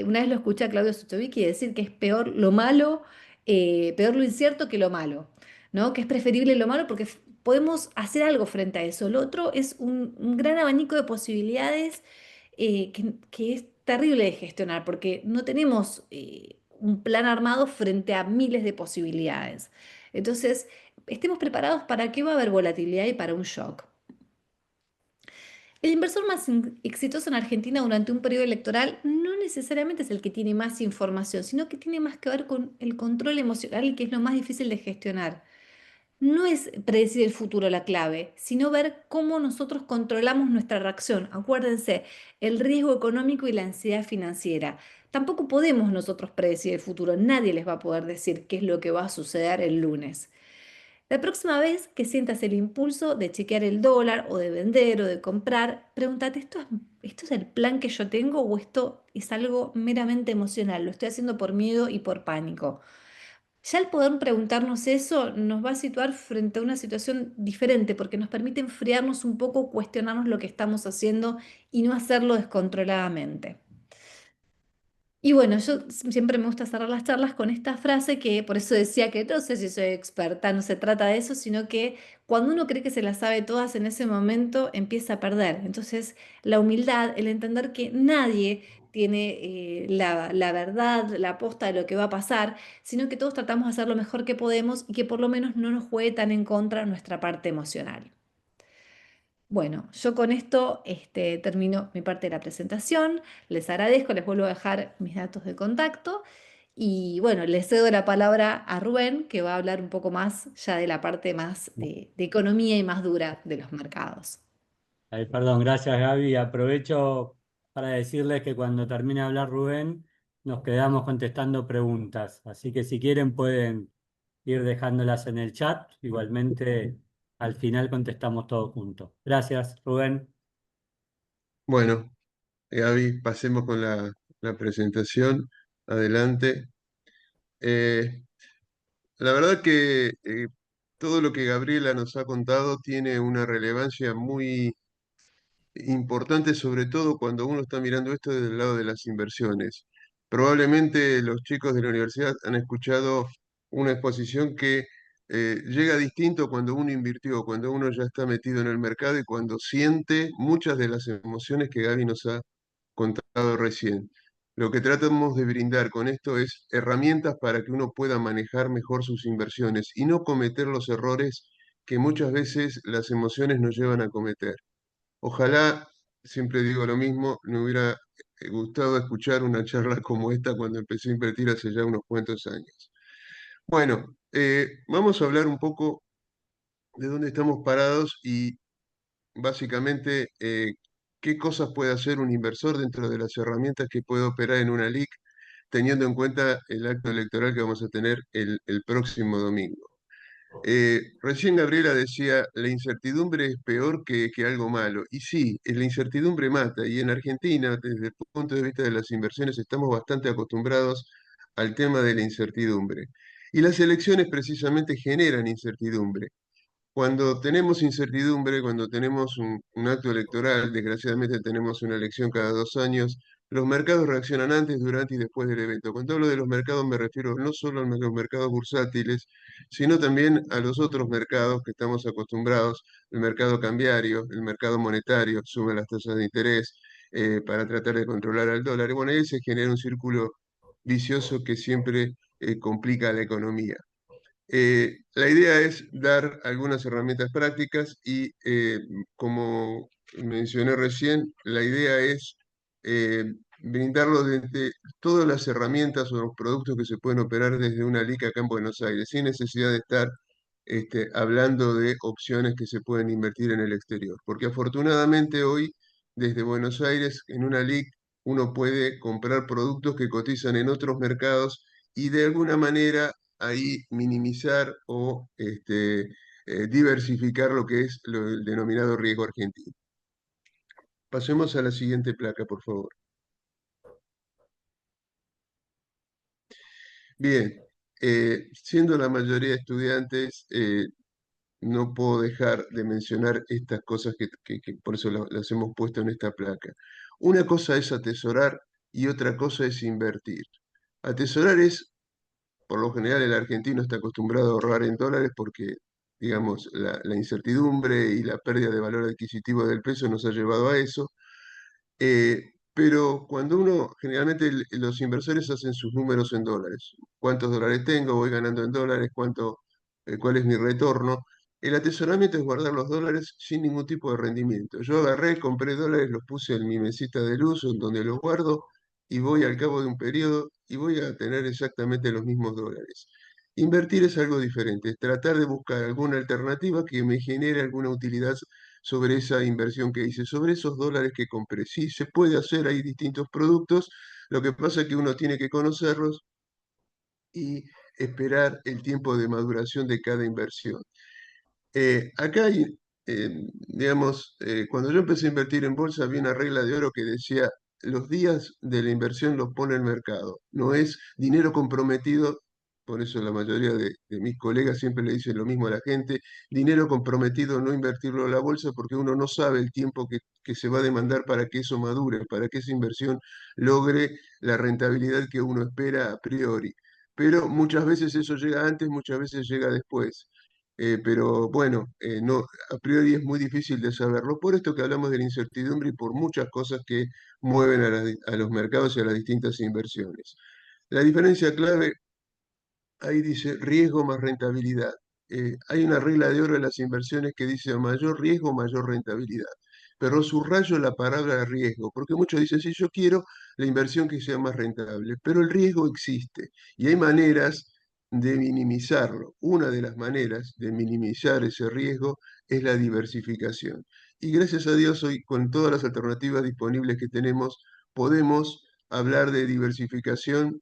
Speaker 2: una vez lo escuché a Claudio Suchovicki decir que es peor lo malo, peor lo incierto que lo malo, ¿no? Que es preferible lo malo porque podemos hacer algo frente a eso. Lo otro es un gran abanico de posibilidades que es terrible de gestionar porque no tenemos un plan armado frente a miles de posibilidades. Entonces, estemos preparados para que va a haber volatilidad y para un shock. El inversor más exitoso en Argentina durante un periodo electoral no necesariamente es el que tiene más información, sino que tiene más que ver con el control emocional y que es lo más difícil de gestionar. No es predecir el futuro la clave, sino ver cómo nosotros controlamos nuestra reacción. Acuérdense, el riesgo económico y la ansiedad financiera. Tampoco podemos nosotros predecir el futuro. Nadie les va a poder decir qué es lo que va a suceder el lunes. La próxima vez que sientas el impulso de chequear el dólar o de vender o de comprar, pregúntate, ¿esto es el plan que yo tengo o esto es algo meramente emocional? Lo estoy haciendo por miedo y por pánico. Ya el poder preguntarnos eso nos va a situar frente a una situación diferente porque nos permite enfriarnos un poco, cuestionarnos lo que estamos haciendo y no hacerlo descontroladamente. Y bueno, yo siempre me gusta cerrar las charlas con esta frase que por eso decía que no sé si soy experta, no se trata de eso, sino que cuando uno cree que se las sabe todas en ese momento empieza a perder. Entonces, la humildad, el entender que nadie tiene la verdad, la posta de lo que va a pasar, sino que todos tratamos de hacer lo mejor que podemos y que por lo menos no nos juegue tan en contra nuestra parte emocional. Bueno, yo con esto termino mi parte de la presentación. Les agradezco, les vuelvo a dejar mis datos de contacto y bueno, les cedo la palabra a Rubén, que va a hablar un poco más ya de la parte más de economía y más dura de los mercados.
Speaker 1: Ay, perdón, gracias Gaby. Aprovecho para decirles que cuando termine de hablar Rubén, nos quedamos contestando preguntas. Así que si quieren pueden ir dejándolas en el chat. Igualmente al final contestamos todos juntos. Gracias, Rubén.
Speaker 3: Bueno, Gaby, pasemos con la presentación. Adelante. Eh, la verdad que todo lo que Gabriela nos ha contado tiene una relevancia muy importante, sobre todo cuando uno está mirando esto desde el lado de las inversiones. Probablemente los chicos de la universidad han escuchado una exposición que llega distinto cuando uno invirtió, cuando uno ya está metido en el mercado y cuando siente muchas de las emociones que Gaby nos ha contado recién. Lo que tratamos de brindar con esto es herramientas para que uno pueda manejar mejor sus inversiones y no cometer los errores que muchas veces las emociones nos llevan a cometer. Ojalá, siempre digo lo mismo, me hubiera gustado escuchar una charla como esta cuando empecé a invertir hace ya unos cuantos años. Bueno, vamos a hablar un poco de dónde estamos parados y básicamente qué cosas puede hacer un inversor dentro de las herramientas que puede operar en una LIC, teniendo en cuenta el acto electoral que vamos a tener el próximo domingo. Recién Gabriela decía, la incertidumbre es peor que algo malo. Y sí, la incertidumbre mata. Y en Argentina, desde el punto de vista de las inversiones, estamos bastante acostumbrados al tema de la incertidumbre. Y las elecciones precisamente generan incertidumbre. Cuando tenemos incertidumbre, cuando tenemos un acto electoral, desgraciadamente tenemos una elección cada 2 años, los mercados reaccionan antes, durante y después del evento. Cuando hablo de los mercados me refiero no solo a los mercados bursátiles, sino también a los otros mercados que estamos acostumbrados, el mercado cambiario, el mercado monetario, sube las tasas de interés para tratar de controlar al dólar. Y bueno, ahí se genera un círculo vicioso que siempre complica la economía. La idea es dar algunas herramientas prácticas y, como mencioné recién, la idea es brindarlo desde todas las herramientas o los productos que se pueden operar desde una LIC acá en Buenos Aires, sin necesidad de estar hablando de opciones que se pueden invertir en el exterior. Porque afortunadamente hoy, desde Buenos Aires, en una LIC, uno puede comprar productos que cotizan en otros mercados y de alguna manera ahí minimizar o diversificar lo que es el denominado riesgo argentino. Pasemos a la siguiente placa, por favor. Bien, siendo la mayoría estudiantes, no puedo dejar de mencionar estas cosas que por eso las hemos puesto en esta placa. Una cosa es atesorar y otra cosa es invertir. Atesorar es, por lo general, el argentino está acostumbrado a ahorrar en dólares porque, digamos, la incertidumbre y la pérdida de valor adquisitivo del peso nos ha llevado a eso. Pero cuando generalmente los inversores hacen sus números en dólares. ¿Cuántos dólares tengo? ¿Voy ganando en dólares? ¿Cuál es mi retorno? El atesoramiento es guardar los dólares sin ningún tipo de rendimiento. Yo agarré, compré dólares, los puse en mi mesita de luz, en donde los guardo, y voy al cabo de un periodo y voy a tener exactamente los mismos dólares. Invertir es algo diferente, es tratar de buscar alguna alternativa que me genere alguna utilidad sobre esa inversión que hice, sobre esos dólares que compré. Sí, se puede hacer, hay distintos productos, lo que pasa es que uno tiene que conocerlos y esperar el tiempo de maduración de cada inversión. Acá hay, digamos, cuando yo empecé a invertir en bolsa había una regla de oro que decía, los días de la inversión los pone el mercado, no es dinero comprometido, por eso la mayoría de mis colegas siempre le dicen lo mismo a la gente, dinero comprometido, no invertirlo en la bolsa porque uno no sabe el tiempo que se va a demandar para que eso madure, para que esa inversión logre la rentabilidad que uno espera a priori. Pero muchas veces eso llega antes, muchas veces llega después. Pero bueno, no, a priori es muy difícil de saberlo, por esto que hablamos de la incertidumbre y por muchas cosas que mueven a los mercados y a las distintas inversiones. La diferencia clave ahí dice riesgo más rentabilidad. Hay una regla de oro en las inversiones que dice a mayor riesgo, mayor rentabilidad. Pero subrayo la palabra riesgo, porque muchos dicen, sí, yo quiero la inversión que sea más rentable, pero el riesgo existe y hay maneras de minimizarlo. Una de las maneras de minimizar ese riesgo es la diversificación. Y gracias a Dios hoy, con todas las alternativas disponibles que tenemos, podemos hablar de diversificación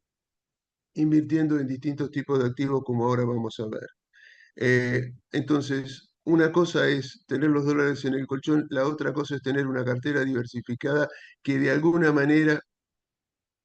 Speaker 3: invirtiendo en distintos tipos de activos como ahora vamos a ver. Entonces, una cosa es tener los dólares en el colchón, la otra cosa es tener una cartera diversificada que de alguna manera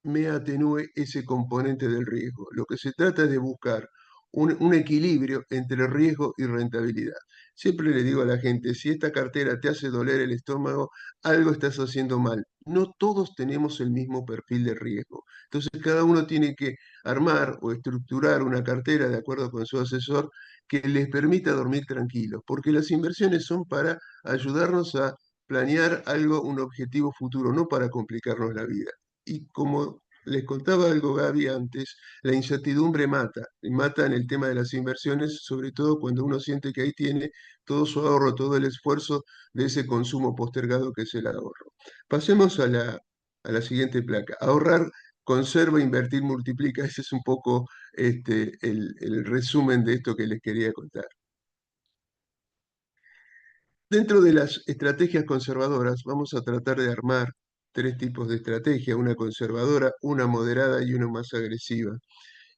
Speaker 3: me atenúe ese componente del riesgo. Lo que se trata es de buscar un equilibrio entre riesgo y rentabilidad. Siempre le digo a la gente, si esta cartera te hace doler el estómago, algo estás haciendo mal. No todos tenemos el mismo perfil de riesgo. Entonces, cada uno tiene que armar o estructurar una cartera de acuerdo con su asesor que les permita dormir tranquilos, porque las inversiones son para ayudarnos a planear algo, un objetivo futuro, no para complicarnos la vida. Y como les contaba algo Gaby antes, la incertidumbre mata, y mata en el tema de las inversiones, sobre todo cuando uno siente que ahí tiene todo su ahorro, todo el esfuerzo de ese consumo postergado que es el ahorro. Pasemos a la siguiente placa. Ahorrar, conserva, invertir, multiplica. Ese es un poco el resumen de esto que les quería contar. Dentro de las estrategias conservadoras, vamos a tratar de armar tres tipos de estrategia, una conservadora, una moderada y una más agresiva.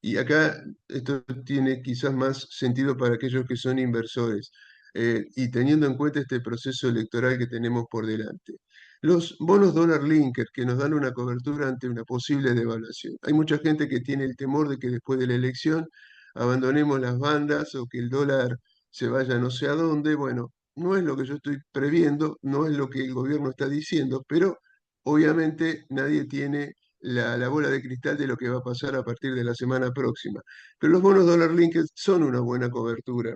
Speaker 3: Y acá esto tiene quizás más sentido para aquellos que son inversores y teniendo en cuenta este proceso electoral que tenemos por delante. Los bonos dólar linker que nos dan una cobertura ante una posible devaluación. Hay mucha gente que tiene el temor de que después de la elección abandonemos las bandas o que el dólar se vaya no sé a dónde. Bueno, no es lo que yo estoy previendo, no es lo que el gobierno está diciendo, pero obviamente nadie tiene la bola de cristal de lo que va a pasar a partir de la semana próxima. Pero los bonos dólar linked son una buena cobertura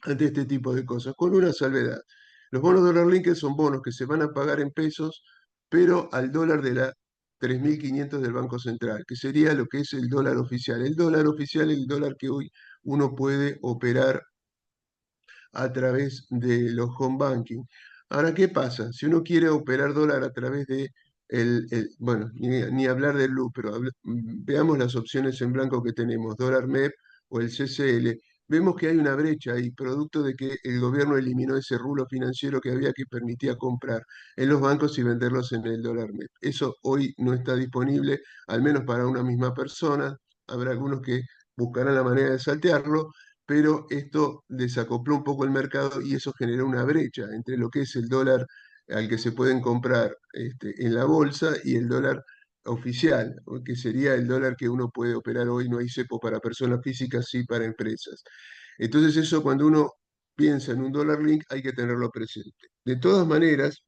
Speaker 3: ante este tipo de cosas, con una salvedad. Los bonos dólar linked son bonos que se van a pagar en pesos, pero al dólar de la 3.500 del Banco Central, que sería lo que es el dólar oficial. El dólar oficial es el dólar que hoy uno puede operar a través de los home banking. Ahora, ¿qué pasa? Si uno quiere operar dólar a través de bueno, ni hablar del LU, pero veamos las opciones en blanco que tenemos, dólar MEP o el CCL. Vemos que hay una brecha ahí, producto de que el gobierno eliminó ese rulo financiero que había que permitía comprar en los bancos y venderlos en el dólar MEP. Eso hoy no está disponible, al menos para una misma persona. Habrá algunos que buscarán la manera de saltearlo, pero esto desacopló un poco el mercado y eso generó una brecha entre lo que es el dólar al que se pueden comprar en la bolsa y el dólar oficial, que sería el dólar que uno puede operar hoy, no hay cepo para personas físicas, sí para empresas. Entonces eso cuando uno piensa en un dólar link hay que tenerlo presente. De todas maneras,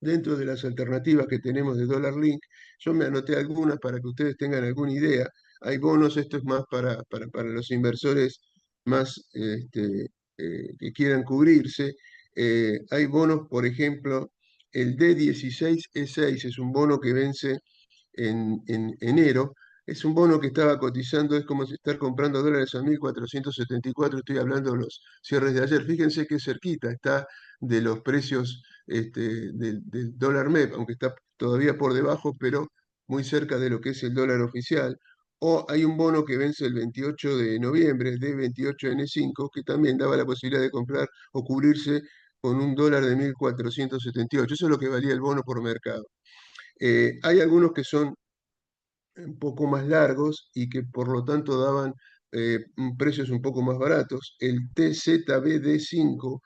Speaker 3: dentro de las alternativas que tenemos de dólar link, Yo me anoté algunas para que ustedes tengan alguna idea. Hay bonos, esto es más para los inversores más que quieran cubrirse. Hay bonos, por ejemplo, el D16E6 es un bono que vence en enero. Es un bono que estaba cotizando, es como si estar comprando dólares a 1.474. Estoy hablando de los cierres de ayer. Fíjense que cerquita está de los precios del dólar MEP, aunque está todavía por debajo, pero muy cerca de lo que es el dólar oficial. O hay un bono que vence el 28 de noviembre, de 28N5, que también daba la posibilidad de comprar o cubrirse con un dólar de 1.478. Eso es lo que valía el bono por mercado. Hay algunos que son un poco más largos y que por lo tanto daban precios un poco más baratos. El TZBD5,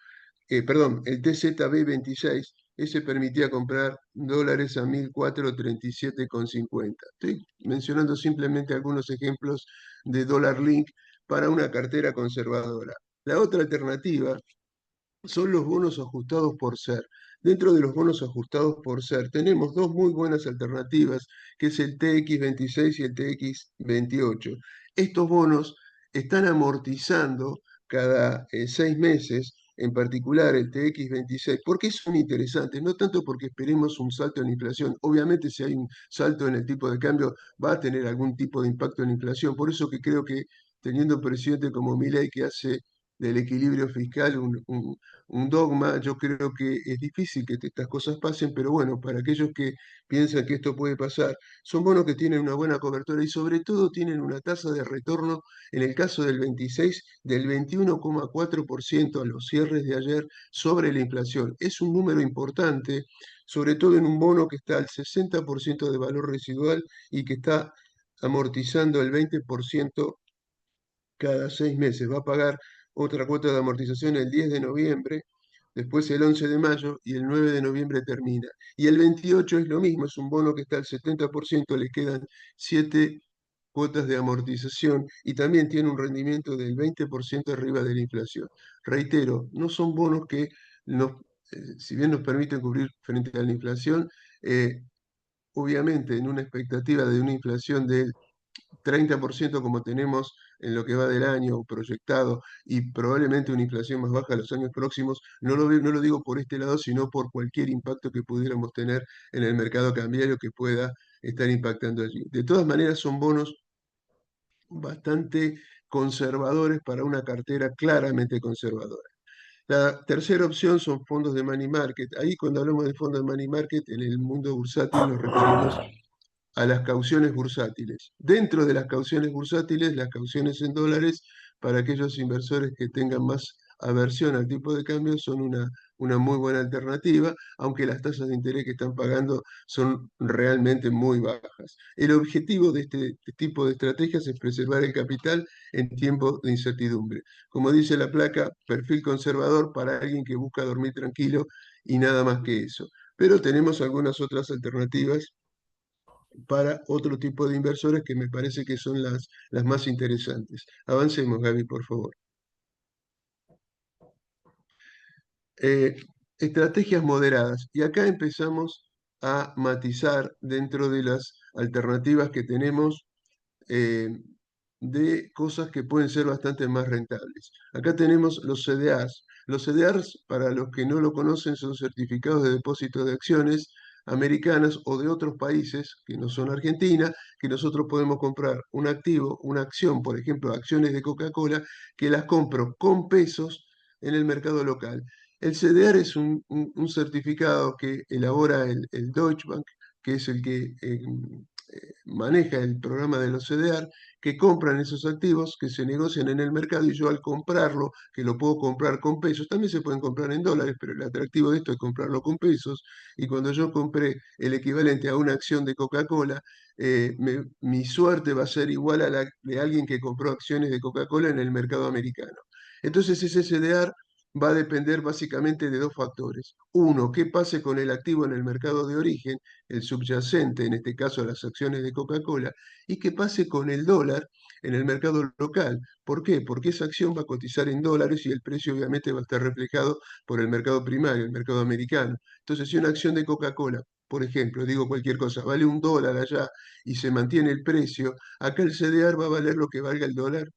Speaker 3: perdón, el TZB26, ese permitía comprar dólares a 1.437,50. Estoy mencionando simplemente algunos ejemplos de dólar link para una cartera conservadora. La otra alternativa son los bonos ajustados por ser. Dentro de los bonos ajustados por ser tenemos dos muy buenas alternativas, que es el TX26 y el TX28. Estos bonos están amortizando cada 6 meses, en particular el TX26. ¿Por qué son interesantes? No tanto porque esperemos un salto en la inflación. Obviamente si hay un salto en el tipo de cambio va a tener algún tipo de impacto en la inflación. Por eso que creo que teniendo un presidente como Milei que hace del equilibrio fiscal un dogma. Yo creo que es difícil que estas cosas pasen, pero bueno, para aquellos que piensan que esto puede pasar, son bonos que tienen una buena cobertura y sobre todo tienen una tasa de retorno, en el caso del 26, del 21,4% a los cierres de ayer sobre la inflación. Es un número importante, sobre todo en un bono que está al 60% de valor residual y que está amortizando el 20% cada 6 meses. Va a pagar otra cuota de amortización el 10 de noviembre, después el 11 de mayo y el 9 de noviembre termina. Y el 28 es lo mismo, es un bono que está al 70%, le quedan 7 cuotas de amortización y también tiene un rendimiento del 20% arriba de la inflación. Reitero, no son bonos que si bien nos permiten cubrir frente a la inflación, obviamente en una expectativa de una inflación del 30% como tenemos en lo que va del año proyectado y probablemente una inflación más baja en los años próximos, no lo digo por este lado, sino por cualquier impacto que pudiéramos tener en el mercado cambiario que pueda estar impactando allí. De todas maneras, son bonos bastante conservadores para una cartera claramente conservadora. La tercera opción son fondos de money market. Ahí cuando hablamos de fondos de money market, en el mundo bursátil nos referimos a las cauciones bursátiles. Dentro de las cauciones bursátiles, las cauciones en dólares, para aquellos inversores que tengan más aversión al tipo de cambio, son una muy buena alternativa, aunque las tasas de interés que están pagando son realmente muy bajas. El objetivo de este tipo de estrategias es preservar el capital en tiempos de incertidumbre. Como dice la placa, perfil conservador para alguien que busca dormir tranquilo y nada más que eso. Pero tenemos algunas otras alternativas para otro tipo de inversores que me parece que son las más interesantes. Avancemos, Gaby, por favor. Eh, Estrategias moderadas. Y acá empezamos a matizar dentro de las alternativas que tenemos eh, de cosas que pueden ser bastante más rentables. Acá tenemos los CDRs. Los CDRs, para los que no lo conocen, son certificados de depósito de acciones americanas o de otros países que no son Argentina, que nosotros podemos comprar un activo, una acción, por ejemplo, acciones de Coca-Cola, que las compro con pesos en el mercado local. El CDR es un certificado que elabora el Deutsche Bank, que es el que maneja el programa de los CDR, que compran esos activos que se negocian en el mercado y yo al comprarlo, que lo puedo comprar con pesos, también se pueden comprar en dólares, pero el atractivo de esto es comprarlo con pesos. Y cuando yo compré el equivalente a una acción de Coca-Cola, mi suerte va a ser igual a la de alguien que compró acciones de Coca-Cola en el mercado americano. Entonces ese CDR va a depender básicamente de dos factores. Uno, qué pase con el activo en el mercado de origen, el subyacente, en este caso las acciones de Coca-Cola, y qué pase con el dólar en el mercado local. ¿Por qué? Porque esa acción va a cotizar en dólares y el precio obviamente va a estar reflejado por el mercado primario, el mercado americano. Entonces, si una acción de Coca-Cola por ejemplo, digo cualquier cosa, vale $1 allá y se mantiene el precio, acá el CDR va a valer lo que valga el dólar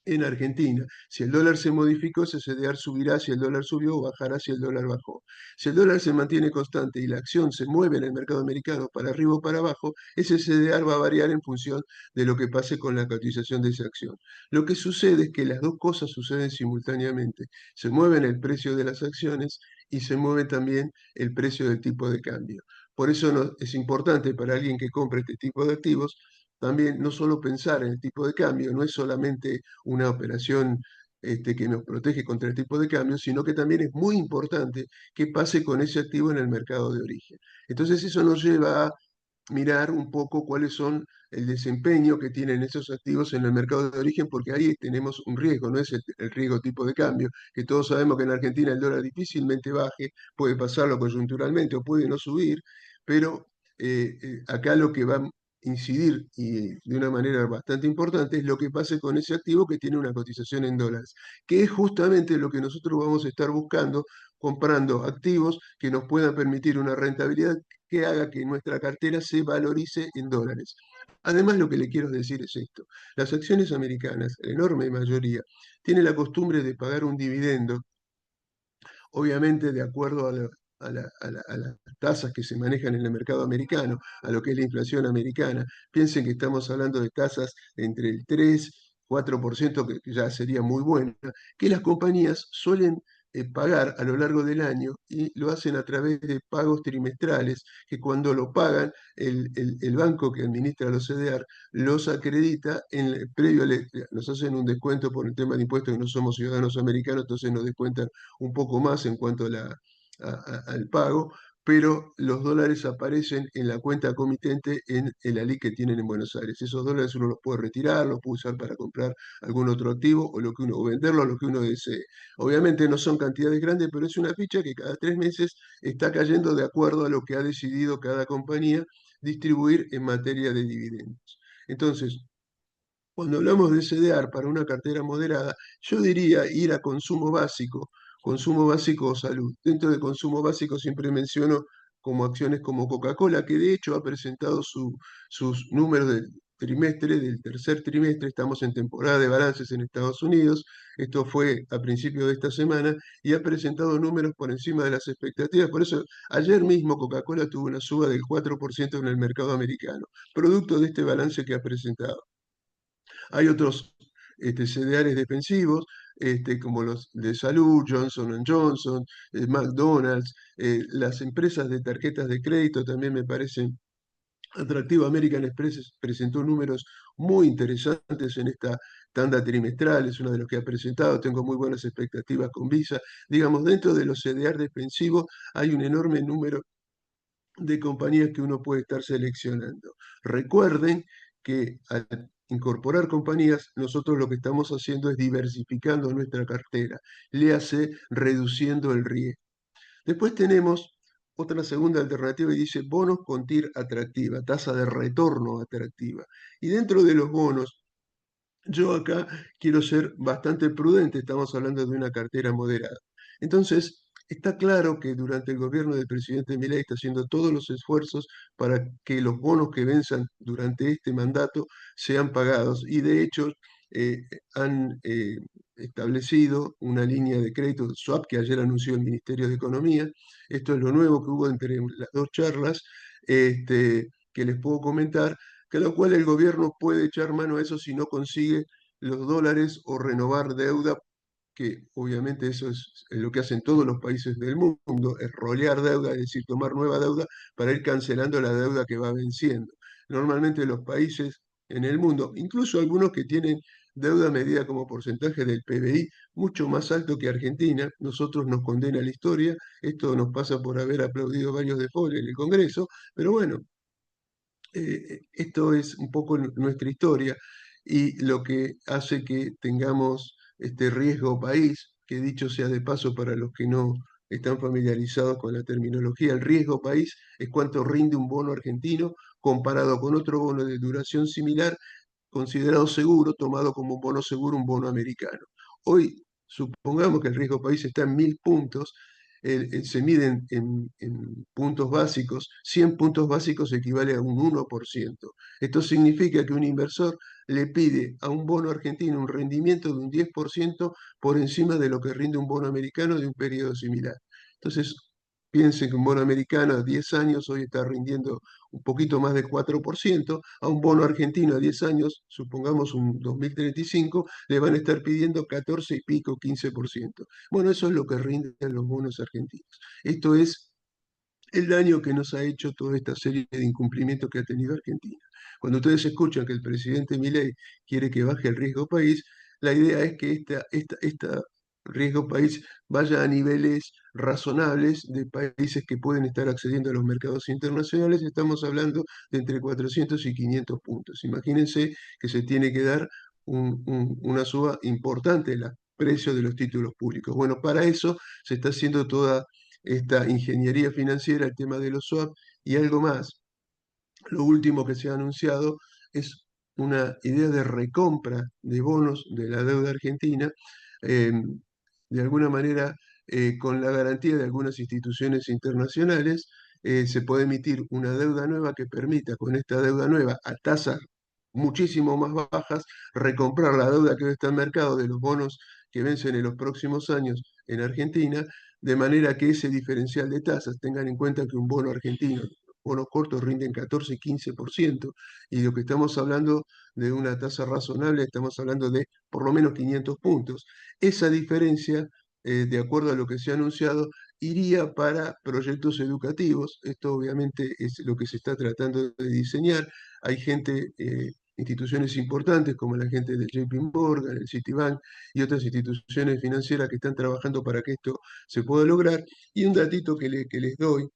Speaker 3: en Argentina. Si el dólar se modificó, ese CDR subirá si el dólar subió o bajará si el dólar bajó. Si el dólar se mantiene constante y la acción se mueve en el mercado americano para arriba o para abajo, ese CDR va a variar en función de lo que pase con la cotización de esa acción. Lo que sucede es que las dos cosas suceden simultáneamente. Se mueven el precio de las acciones y se mueve también el precio del tipo de cambio. Por eso es importante para alguien que compre este tipo de activos también no solo pensar en el tipo de cambio, no es solamente una operación que nos protege contra el tipo de cambio, sino que también es muy importante que pase con ese activo en el mercado de origen. Entonces eso nos lleva a mirar un poco cuáles son el desempeño que tienen esos activos en el mercado de origen, porque ahí tenemos un riesgo, no es el riesgo tipo de cambio, que todos sabemos que en Argentina el dólar difícilmente baje, puede pasarlo coyunturalmente o puede no subir, pero acá lo que va a incidir y de una manera bastante importante es lo que pase con ese activo que tiene una cotización en dólares, que es justamente lo que nosotros vamos a estar buscando comprando activos que nos puedan permitir una rentabilidad que haga que nuestra cartera se valorice en dólares. Además, lo que le quiero decir es esto. Las acciones americanas, la enorme mayoría, tienen la costumbre de pagar un dividendo obviamente de acuerdo a las tasas que se manejan en el mercado americano, a lo que es la inflación americana. Piensen que estamos hablando de tasas entre el 3-4%, que ya sería muy buena, que las compañías suelen pagar a lo largo del año y lo hacen a través de pagos trimestrales, que cuando lo pagan, el banco que administra los CDR los acredita previo, nos hacen un descuento por el tema de impuestos que no somos ciudadanos americanos, entonces nos descuentan un poco más en cuanto al pago, pero los dólares aparecen en la cuenta comitente en el ALIC que tienen en Buenos Aires. Esos dólares uno los puede retirar, los puede usar para comprar algún otro activo o venderlo a lo que uno desee. Obviamente no son cantidades grandes, pero es una ficha que cada 3 meses está cayendo de acuerdo a lo que ha decidido cada compañía distribuir en materia de dividendos. Entonces, cuando hablamos de CDR para una cartera moderada, yo diría ir a consumo básico o salud. Dentro de consumo básico siempre menciono como acciones como Coca-Cola, que de hecho ha presentado sus números del trimestre, del tercer trimestre, estamos en temporada de balances en Estados Unidos, esto fue a principios de esta semana, y ha presentado números por encima de las expectativas, por eso ayer mismo Coca-Cola tuvo una suba del 4% en el mercado americano, producto de este balance que ha presentado. Hay otros CDRs defensivos, como los de salud, Johnson Johnson, McDonald's, las empresas de tarjetas de crédito también me parecen atractivas. American Express presentó números muy interesantes en esta tanda trimestral, es uno de los que ha presentado, tengo muy buenas expectativas con Visa. Digamos, dentro de los CDR defensivos hay un enorme número de compañías que uno puede estar seleccionando. Recuerden que al incorporar compañías, nosotros lo que estamos haciendo es diversificando nuestra cartera, le hace reduciendo el riesgo. Después tenemos otra segunda alternativa y dice bonos con TIR atractiva, tasa de retorno atractiva. Y dentro de los bonos, yo acá quiero ser bastante prudente, estamos hablando de una cartera moderada. Entonces, está claro que durante el gobierno del presidente Milei está haciendo todos los esfuerzos para que los bonos que venzan durante este mandato sean pagados y de hecho han establecido una línea de crédito swap que ayer anunció el Ministerio de Economía. Esto es lo nuevo que hubo entre las dos charlas que les puedo comentar que lo cual el gobierno puede echar mano a eso si no consigue los dólares o renovar deuda, que obviamente eso es lo que hacen todos los países del mundo, es rolear deuda, es decir, tomar nueva deuda para ir cancelando la deuda que va venciendo. Normalmente los países en el mundo, incluso algunos que tienen deuda medida como porcentaje del PBI, mucho más alto que Argentina, nosotros nos condena la historia, esto nos pasa por haber aplaudido varios defaults en el Congreso, pero bueno, esto es un poco nuestra historia y lo que hace que tengamos este riesgo país, que dicho sea de paso para los que no están familiarizados con la terminología, el riesgo país es cuánto rinde un bono argentino comparado con otro bono de duración similar, considerado seguro, tomado como un bono seguro, un bono americano. Hoy supongamos que el riesgo país está en 1000 puntos. se miden en puntos básicos, 100 puntos básicos equivale a un 1%. Esto significa que un inversor le pide a un bono argentino un rendimiento de un 10% por encima de lo que rinde un bono americano de un periodo similar. Entonces, piensen que un bono americano a 10 años hoy está rindiendo un poquito más del 4%, a un bono argentino a 10 años, supongamos un 2035, le van a estar pidiendo 14 y pico, 15%. Bueno, eso es lo que rinden los bonos argentinos. Esto es el daño que nos ha hecho toda esta serie de incumplimientos que ha tenido Argentina. Cuando ustedes escuchan que el presidente Milei quiere que baje el riesgo país, la idea es que esta riesgo país vaya a niveles razonables de países que pueden estar accediendo a los mercados internacionales. Estamos hablando de entre 400 y 500 puntos. Imagínense que se tiene que dar una suba importante en los precios de los títulos públicos. Bueno, para eso se está haciendo toda esta ingeniería financiera, el tema de los swap y algo más. Lo último que se ha anunciado es una idea de recompra de bonos de la deuda argentina, eh, de alguna manera con la garantía de algunas instituciones internacionales. Se puede emitir una deuda nueva que permita con esta deuda nueva a tasas muchísimo más bajas recomprar la deuda que hoy está en mercado de los bonos que vencen en los próximos años en Argentina, de manera que ese diferencial de tasas, tengan en cuenta que un bono argentino, bonos cortos rinden 14 y 15%, y lo que estamos hablando de una tasa razonable, estamos hablando de por lo menos 500 puntos. Esa diferencia, de acuerdo a lo que se ha anunciado, iría para proyectos educativos. Esto obviamente es lo que se está tratando de diseñar. Hay gente, instituciones importantes como la gente del JP Morgan, el Citibank y otras instituciones financieras que están trabajando para que esto se pueda lograr. Y un datito que les doy: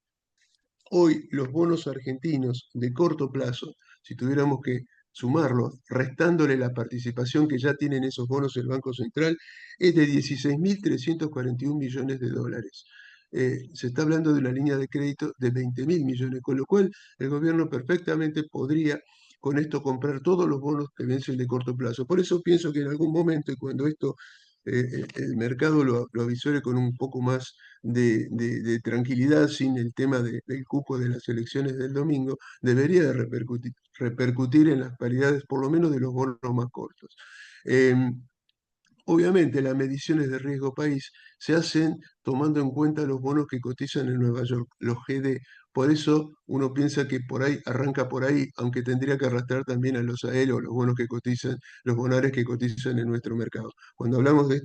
Speaker 3: hoy los bonos argentinos de corto plazo, si tuviéramos que sumarlos, restándole la participación que ya tienen esos bonos el Banco Central, es de 16.341 millones de dólares. Se está hablando de una línea de crédito de 20.000 millones, con lo cual el gobierno perfectamente podría con esto comprar todos los bonos que vencen de corto plazo. Por eso pienso que en algún momento, y cuando esto el mercado lo avisore con un poco más de tranquilidad, sin el tema del cupo de las elecciones del domingo, debería de repercutir en las paridades, por lo menos de los bonos más cortos. Obviamente, las mediciones de riesgo país se hacen tomando en cuenta los bonos que cotizan en Nueva York, los GD. Por eso uno piensa que por ahí arranca por ahí, aunque tendría que arrastrar también a los AEL o los bonos que cotizan, los bonares que cotizan en nuestro mercado. Cuando hablamos de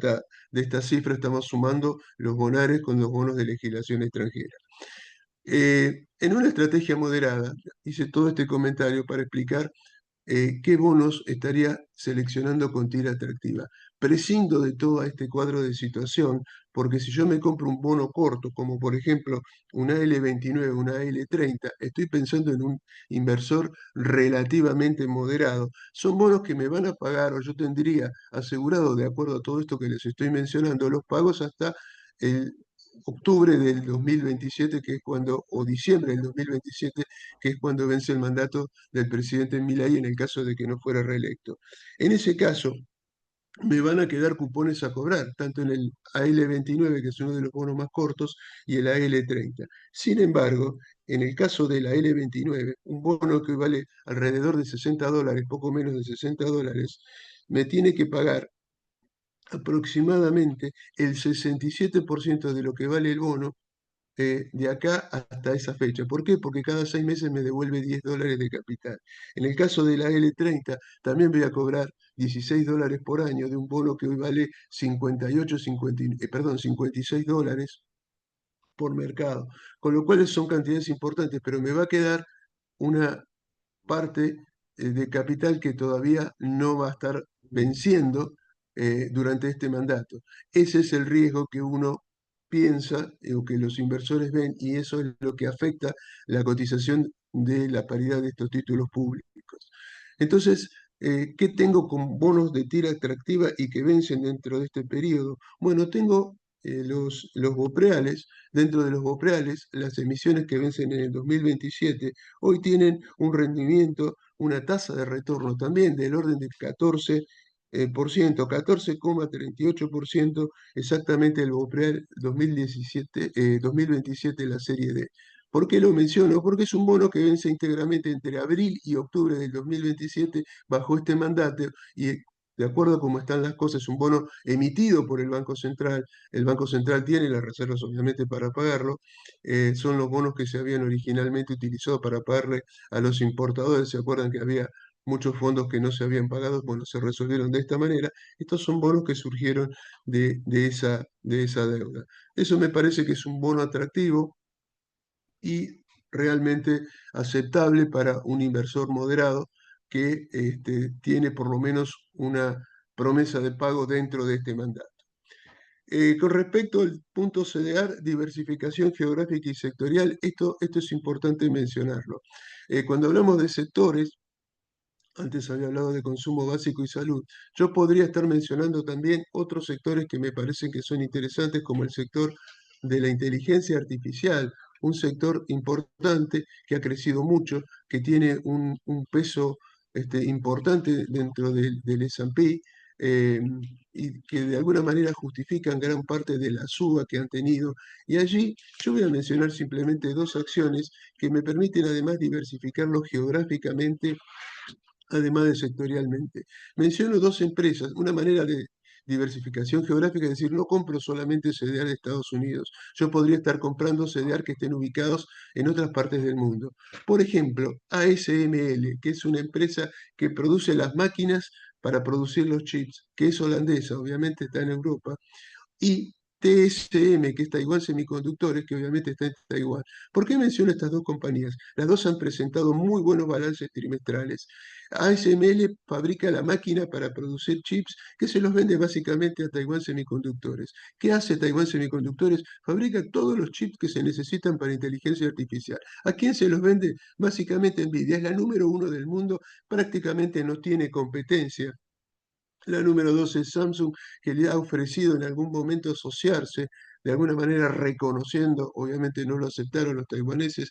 Speaker 3: esta cifra, estamos sumando los bonares con los bonos de legislación extranjera. En una estrategia moderada, hice todo este comentario para explicar qué bonos estaría seleccionando con tira atractiva. Prescindo de todo este cuadro de situación, porque si yo me compro un bono corto, como por ejemplo una L29, una L30, estoy pensando en un inversor relativamente moderado. Son bonos que me van a pagar, o yo tendría asegurado, de acuerdo a todo esto que les estoy mencionando, los pagos hasta el octubre del 2027, que es cuando, o diciembre del 2027, que es cuando vence el mandato del presidente Milei en el caso de que no fuera reelecto. En ese caso, me van a quedar cupones a cobrar, tanto en el AL29, que es uno de los bonos más cortos, y el AL30. Sin embargo, en el caso de la L29, un bono que vale alrededor de $60, poco menos de $60, me tiene que pagar aproximadamente el 67% de lo que vale el bono de acá hasta esa fecha. ¿Por qué? Porque cada 6 meses me devuelve $10 de capital. En el caso de la L30, también voy a cobrar $16 por año de un bono que hoy vale 56 dólares por mercado, con lo cual son cantidades importantes, pero me va a quedar una parte de capital que todavía no va a estar venciendo durante este mandato. Ese es el riesgo que uno piensa o que los inversores ven, y eso es lo que afecta la cotización de la paridad de estos títulos públicos. Entonces, ¿qué tengo con bonos de tira atractiva y que vencen dentro de este periodo? Bueno, tengo los BOPREALES. Dentro de los BOPREALES, las emisiones que vencen en el 2027 hoy tienen un rendimiento, una tasa de retorno también del orden del 14 por ciento, 14,38% exactamente el BOPREAL 2017, 2027, la serie D. ¿Por qué lo menciono? Porque es un bono que vence íntegramente entre abril y octubre del 2027 bajo este mandato y de acuerdo a cómo están las cosas, es un bono emitido por el Banco Central. El Banco Central tiene las reservas obviamente para pagarlo. Son los bonos que se habían originalmente utilizado para pagarle a los importadores. ¿Se acuerdan que había muchos fondos que no se habían pagado? Bueno, se resolvieron de esta manera. Estos son bonos que surgieron de esa deuda. Eso me parece que es un bono atractivo y realmente aceptable para un inversor moderado que tiene por lo menos una promesa de pago dentro de este mandato. Con respecto al punto CDR, diversificación geográfica y sectorial, esto es importante mencionarlo. Cuando hablamos de sectores, antes había hablado de consumo básico y salud. Yo podría estar mencionando también otros sectores que me parecen que son interesantes, como el sector de la inteligencia artificial, un sector importante que ha crecido mucho, que tiene un peso importante dentro del S&P, eh, y que de alguna manera justifican gran parte de la suba que han tenido. Y allí yo voy a mencionar simplemente dos acciones que me permiten además diversificarlo geográficamente, además de sectorialmente. Menciono dos empresas, una manera de diversificación geográfica, es decir, no compro solamente CDR de Estados Unidos, yo podría estar comprando CDR que estén ubicados en otras partes del mundo. Por ejemplo, ASML, que es una empresa que produce las máquinas para producir los chips, que es holandesa, obviamente está en Europa, y TSM, que es Taiwán Semiconductores, que obviamente está en Taiwán. ¿Por qué menciono estas dos compañías? Las dos han presentado muy buenos balances trimestrales. ASML fabrica la máquina para producir chips que se los vende básicamente a Taiwán Semiconductores. ¿Qué hace Taiwán Semiconductores? Fabrica todos los chips que se necesitan para inteligencia artificial. ¿A quién se los vende? Básicamente Nvidia. Es la número uno del mundo, prácticamente no tiene competencia. La número dos es Samsung, que le ha ofrecido en algún momento asociarse, de alguna manera reconociendo, obviamente no lo aceptaron los taiwaneses,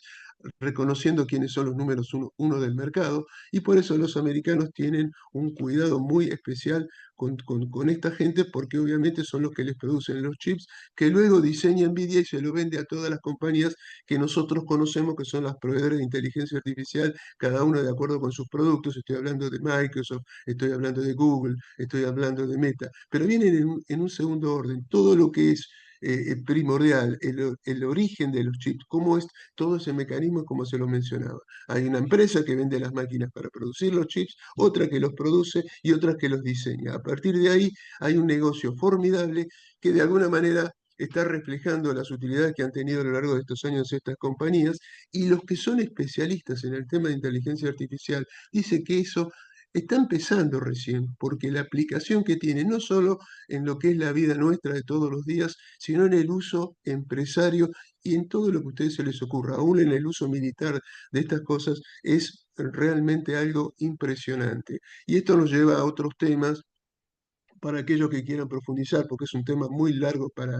Speaker 3: reconociendo quiénes son los números uno del mercado, y por eso los americanos tienen un cuidado muy especial con esta gente, porque obviamente son los que les producen los chips, que luego diseña Nvidia y se lo vende a todas las compañías que nosotros conocemos, que son las proveedoras de inteligencia artificial, cada uno de acuerdo con sus productos. Estoy hablando de Microsoft, estoy hablando de Google, estoy hablando de Meta, pero vienen en un segundo orden. Todo lo que es primordial, el origen de los chips, cómo es todo ese mecanismo, como se lo mencionaba. Hay una empresa que vende las máquinas para producir los chips, otra que los produce y otra que los diseña. A partir de ahí hay un negocio formidable que de alguna manera está reflejando las utilidades que han tenido a lo largo de estos años estas compañías, y los que son especialistas en el tema de inteligencia artificial dicen que eso está empezando recién, porque la aplicación que tiene, no solo en lo que es la vida nuestra de todos los días, sino en el uso empresario y en todo lo que a ustedes se les ocurra, aún en el uso militar de estas cosas, es realmente algo impresionante. Y esto nos lleva a otros temas para aquellos que quieran profundizar, porque es un tema muy largo para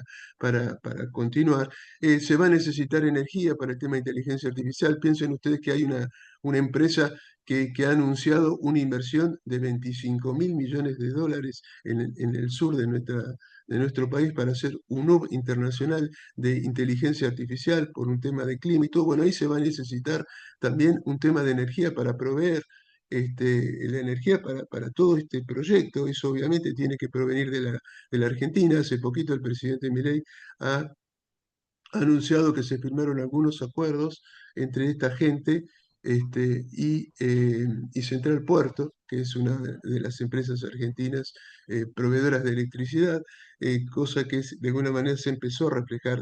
Speaker 3: continuar. Se va a necesitar energía para el tema de inteligencia artificial. Piensen ustedes que hay una empresa que ha anunciado una inversión de 25.000 millones de dólares en el sur de nuestro país para hacer un hub internacional de inteligencia artificial por un tema de clima y todo. Bueno, ahí se va a necesitar también un tema de energía para proveer la energía para todo este proyecto. Eso obviamente tiene que provenir de la Argentina. Hace poquito el presidente Milei ha anunciado que se firmaron algunos acuerdos entre esta gente y Central Puerto, que es una de las empresas argentinas proveedoras de electricidad, cosa que de alguna manera se empezó a reflejar,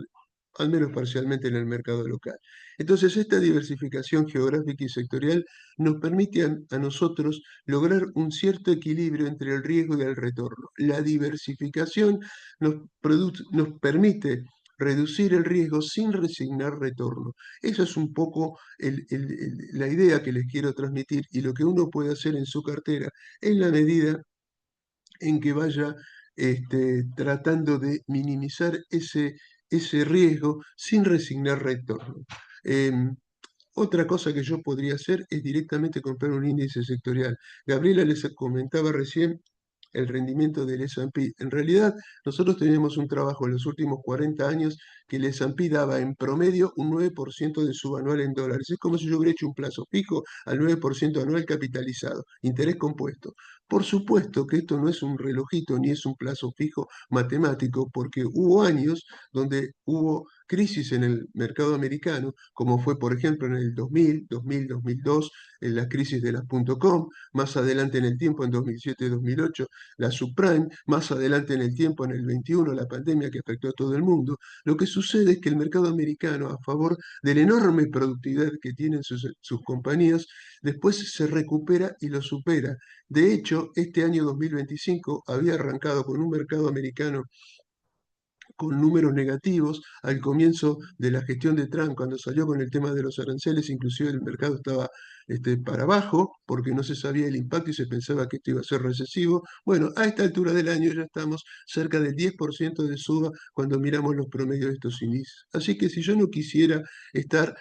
Speaker 3: al menos parcialmente, en el mercado local. Entonces, esta diversificación geográfica y sectorial nos permite a nosotros lograr un cierto equilibrio entre el riesgo y el retorno. La diversificación nos permite reducir el riesgo sin resignar retorno. Esa es un poco la idea que les quiero transmitir, y lo que uno puede hacer en su cartera en la medida en que vaya tratando de minimizar ese riesgo sin resignar retorno. Otra cosa que yo podría hacer es directamente comprar un índice sectorial. Gabriela les comentaba recién el rendimiento del S&P. En realidad, nosotros tenemos un trabajo en los últimos 40 años que el S&P daba en promedio un 9% de subanual en dólares. Es como si yo hubiera hecho un plazo fijo al 9% anual capitalizado, interés compuesto. Por supuesto que esto no es un relojito ni es un plazo fijo matemático, porque hubo años donde hubo crisis en el mercado americano, como fue, por ejemplo, en el 2000, 2000, 2002, en la crisis de las .com, más adelante en el tiempo, en 2007-2008, la subprime, más adelante en el tiempo, en el 21, la pandemia que afectó a todo el mundo. Lo que sucede es que el mercado americano, a favor de la enorme productividad que tienen sus compañías, después se recupera y lo supera. De hecho, este año 2025 había arrancado con un mercado americano con números negativos al comienzo de la gestión de Trump, cuando salió con el tema de los aranceles, inclusive el mercado estaba para abajo porque no se sabía el impacto y se pensaba que esto iba a ser recesivo. Bueno, a esta altura del año ya estamos cerca del 10% de suba cuando miramos los promedios de estos índices. Así que si yo no quisiera estar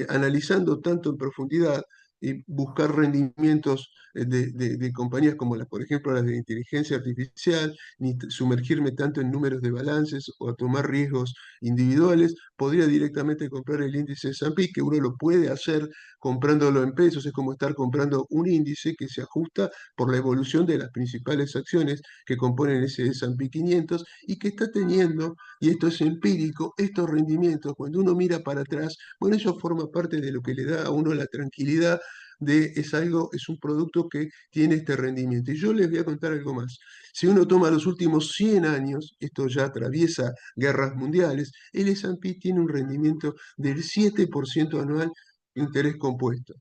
Speaker 3: analizando tanto en profundidad y buscar rendimientos de compañías como las, por ejemplo, las de inteligencia artificial, ni sumergirme tanto en números de balances o a tomar riesgos individuales, podría directamente comprar el índice S&P, que uno lo puede hacer comprándolo en pesos, es como estar comprando un índice que se ajusta por la evolución de las principales acciones que componen ese S&P 500 y que está teniendo, y esto es empírico, estos rendimientos, cuando uno mira para atrás, bueno, eso forma parte de lo que le da a uno la tranquilidad de es un producto que tiene este rendimiento. Y yo les voy a contar algo más. Si uno toma los últimos 100 años, esto ya atraviesa guerras mundiales, el S&P tiene un rendimiento del 7% anual de interés compuesto.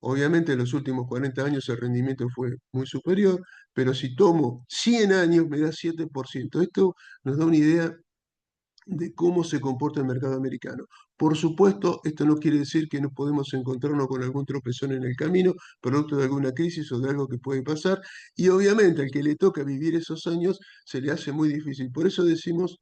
Speaker 3: Obviamente en los últimos 40 años el rendimiento fue muy superior, pero si tomo 100 años me da 7%. Esto nos da una idea de cómo se comporta el mercado americano. Por supuesto, esto no quiere decir que no podemos encontrarnos con algún tropezón en el camino, producto de alguna crisis o de algo que puede pasar, y obviamente al que le toca vivir esos años se le hace muy difícil. Por eso decimos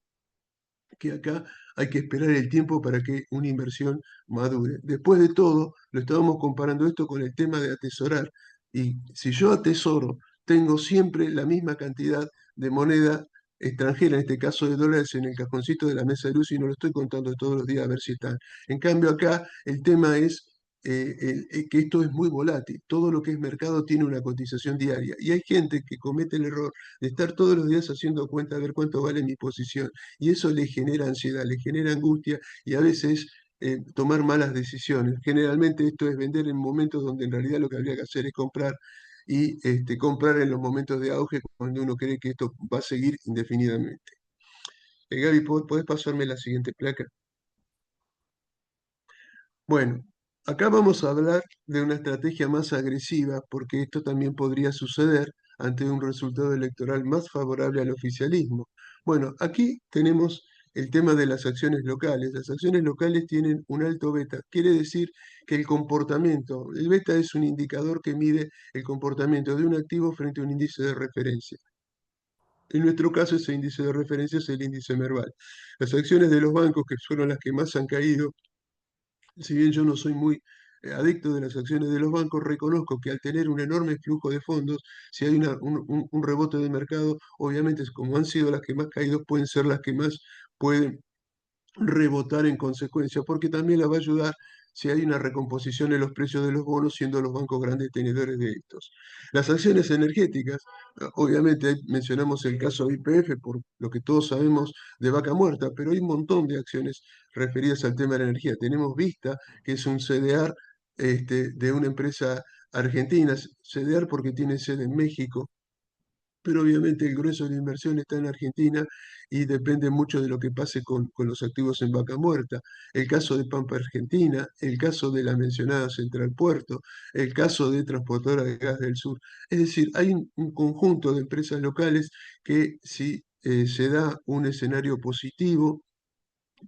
Speaker 3: que acá hay que esperar el tiempo para que una inversión madure. Después de todo, lo estábamos comparando esto con el tema de atesorar, y si yo atesoro, tengo siempre la misma cantidad de moneda extranjera, en este caso de dólares, en el cajoncito de la mesa de luz y no lo estoy contando todos los días a ver si están. En cambio acá el tema es que esto es muy volátil. Todo lo que es mercado tiene una cotización diaria y hay gente que comete el error de estar todos los días haciendo cuenta a ver cuánto vale mi posición y eso le genera ansiedad, le genera angustia y a veces tomar malas decisiones. Generalmente esto es vender en momentos donde en realidad lo que habría que hacer es comprar y comprar en los momentos de auge cuando uno cree que esto va a seguir indefinidamente. Gaby, ¿podés pasarme la siguiente placa? Bueno, acá vamos a hablar de una estrategia más agresiva porque esto también podría suceder ante un resultado electoral más favorable al oficialismo. Bueno, aquí tenemos el tema de las acciones locales. Las acciones locales tienen un alto beta. Quiere decir que el beta es un indicador que mide el comportamiento de un activo frente a un índice de referencia. En nuestro caso, ese índice de referencia es el índice Merval. Las acciones de los bancos, que fueron las que más han caído, si bien yo no soy muy adicto de las acciones de los bancos, reconozco que al tener un enorme flujo de fondos, si hay un rebote de mercado, obviamente como han sido las que más caídos, pueden ser las que más pueden rebotar en consecuencia, porque también la va a ayudar si hay una recomposición en los precios de los bonos, siendo los bancos grandes tenedores de estos. Las acciones energéticas, obviamente ahí mencionamos el caso de YPF, por lo que todos sabemos de Vaca Muerta, pero hay un montón de acciones referidas al tema de la energía. Tenemos Vista, que es un CDR de una empresa argentina, CDR porque tiene sede en México, pero obviamente el grueso de la inversión está en Argentina y depende mucho de lo que pase con los activos en Vaca Muerta. El caso de Pampa Argentina, el caso de la mencionada Central Puerto, el caso de Transportadora de Gas del Sur. Es decir, hay un conjunto de empresas locales que si se da un escenario positivo,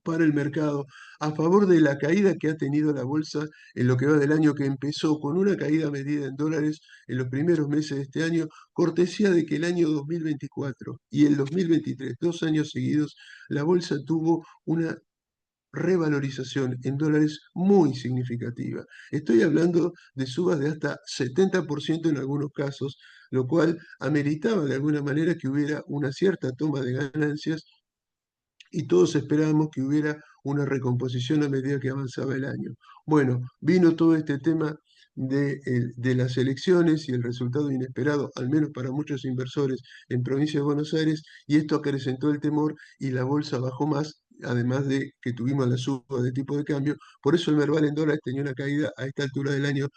Speaker 3: para el mercado a favor de la caída que ha tenido la bolsa en lo que va del año, que empezó con una caída medida en dólares en los primeros meses de este año, cortesía de que el año 2024 y el 2023, 2 años seguidos, la bolsa tuvo una revalorización en dólares muy significativa. Estoy hablando de subas de hasta 70% en algunos casos, lo cual ameritaba de alguna manera que hubiera una cierta toma de ganancias y todos esperábamos que hubiera una recomposición a medida que avanzaba el año. Bueno, vino todo este tema de las elecciones y el resultado inesperado, al menos para muchos inversores en provincia de Buenos Aires, y esto acrecentó el temor y la bolsa bajó más, además de que tuvimos la suba de tipo de cambio. Por eso el Merval en dólares tenía una caída a esta altura del año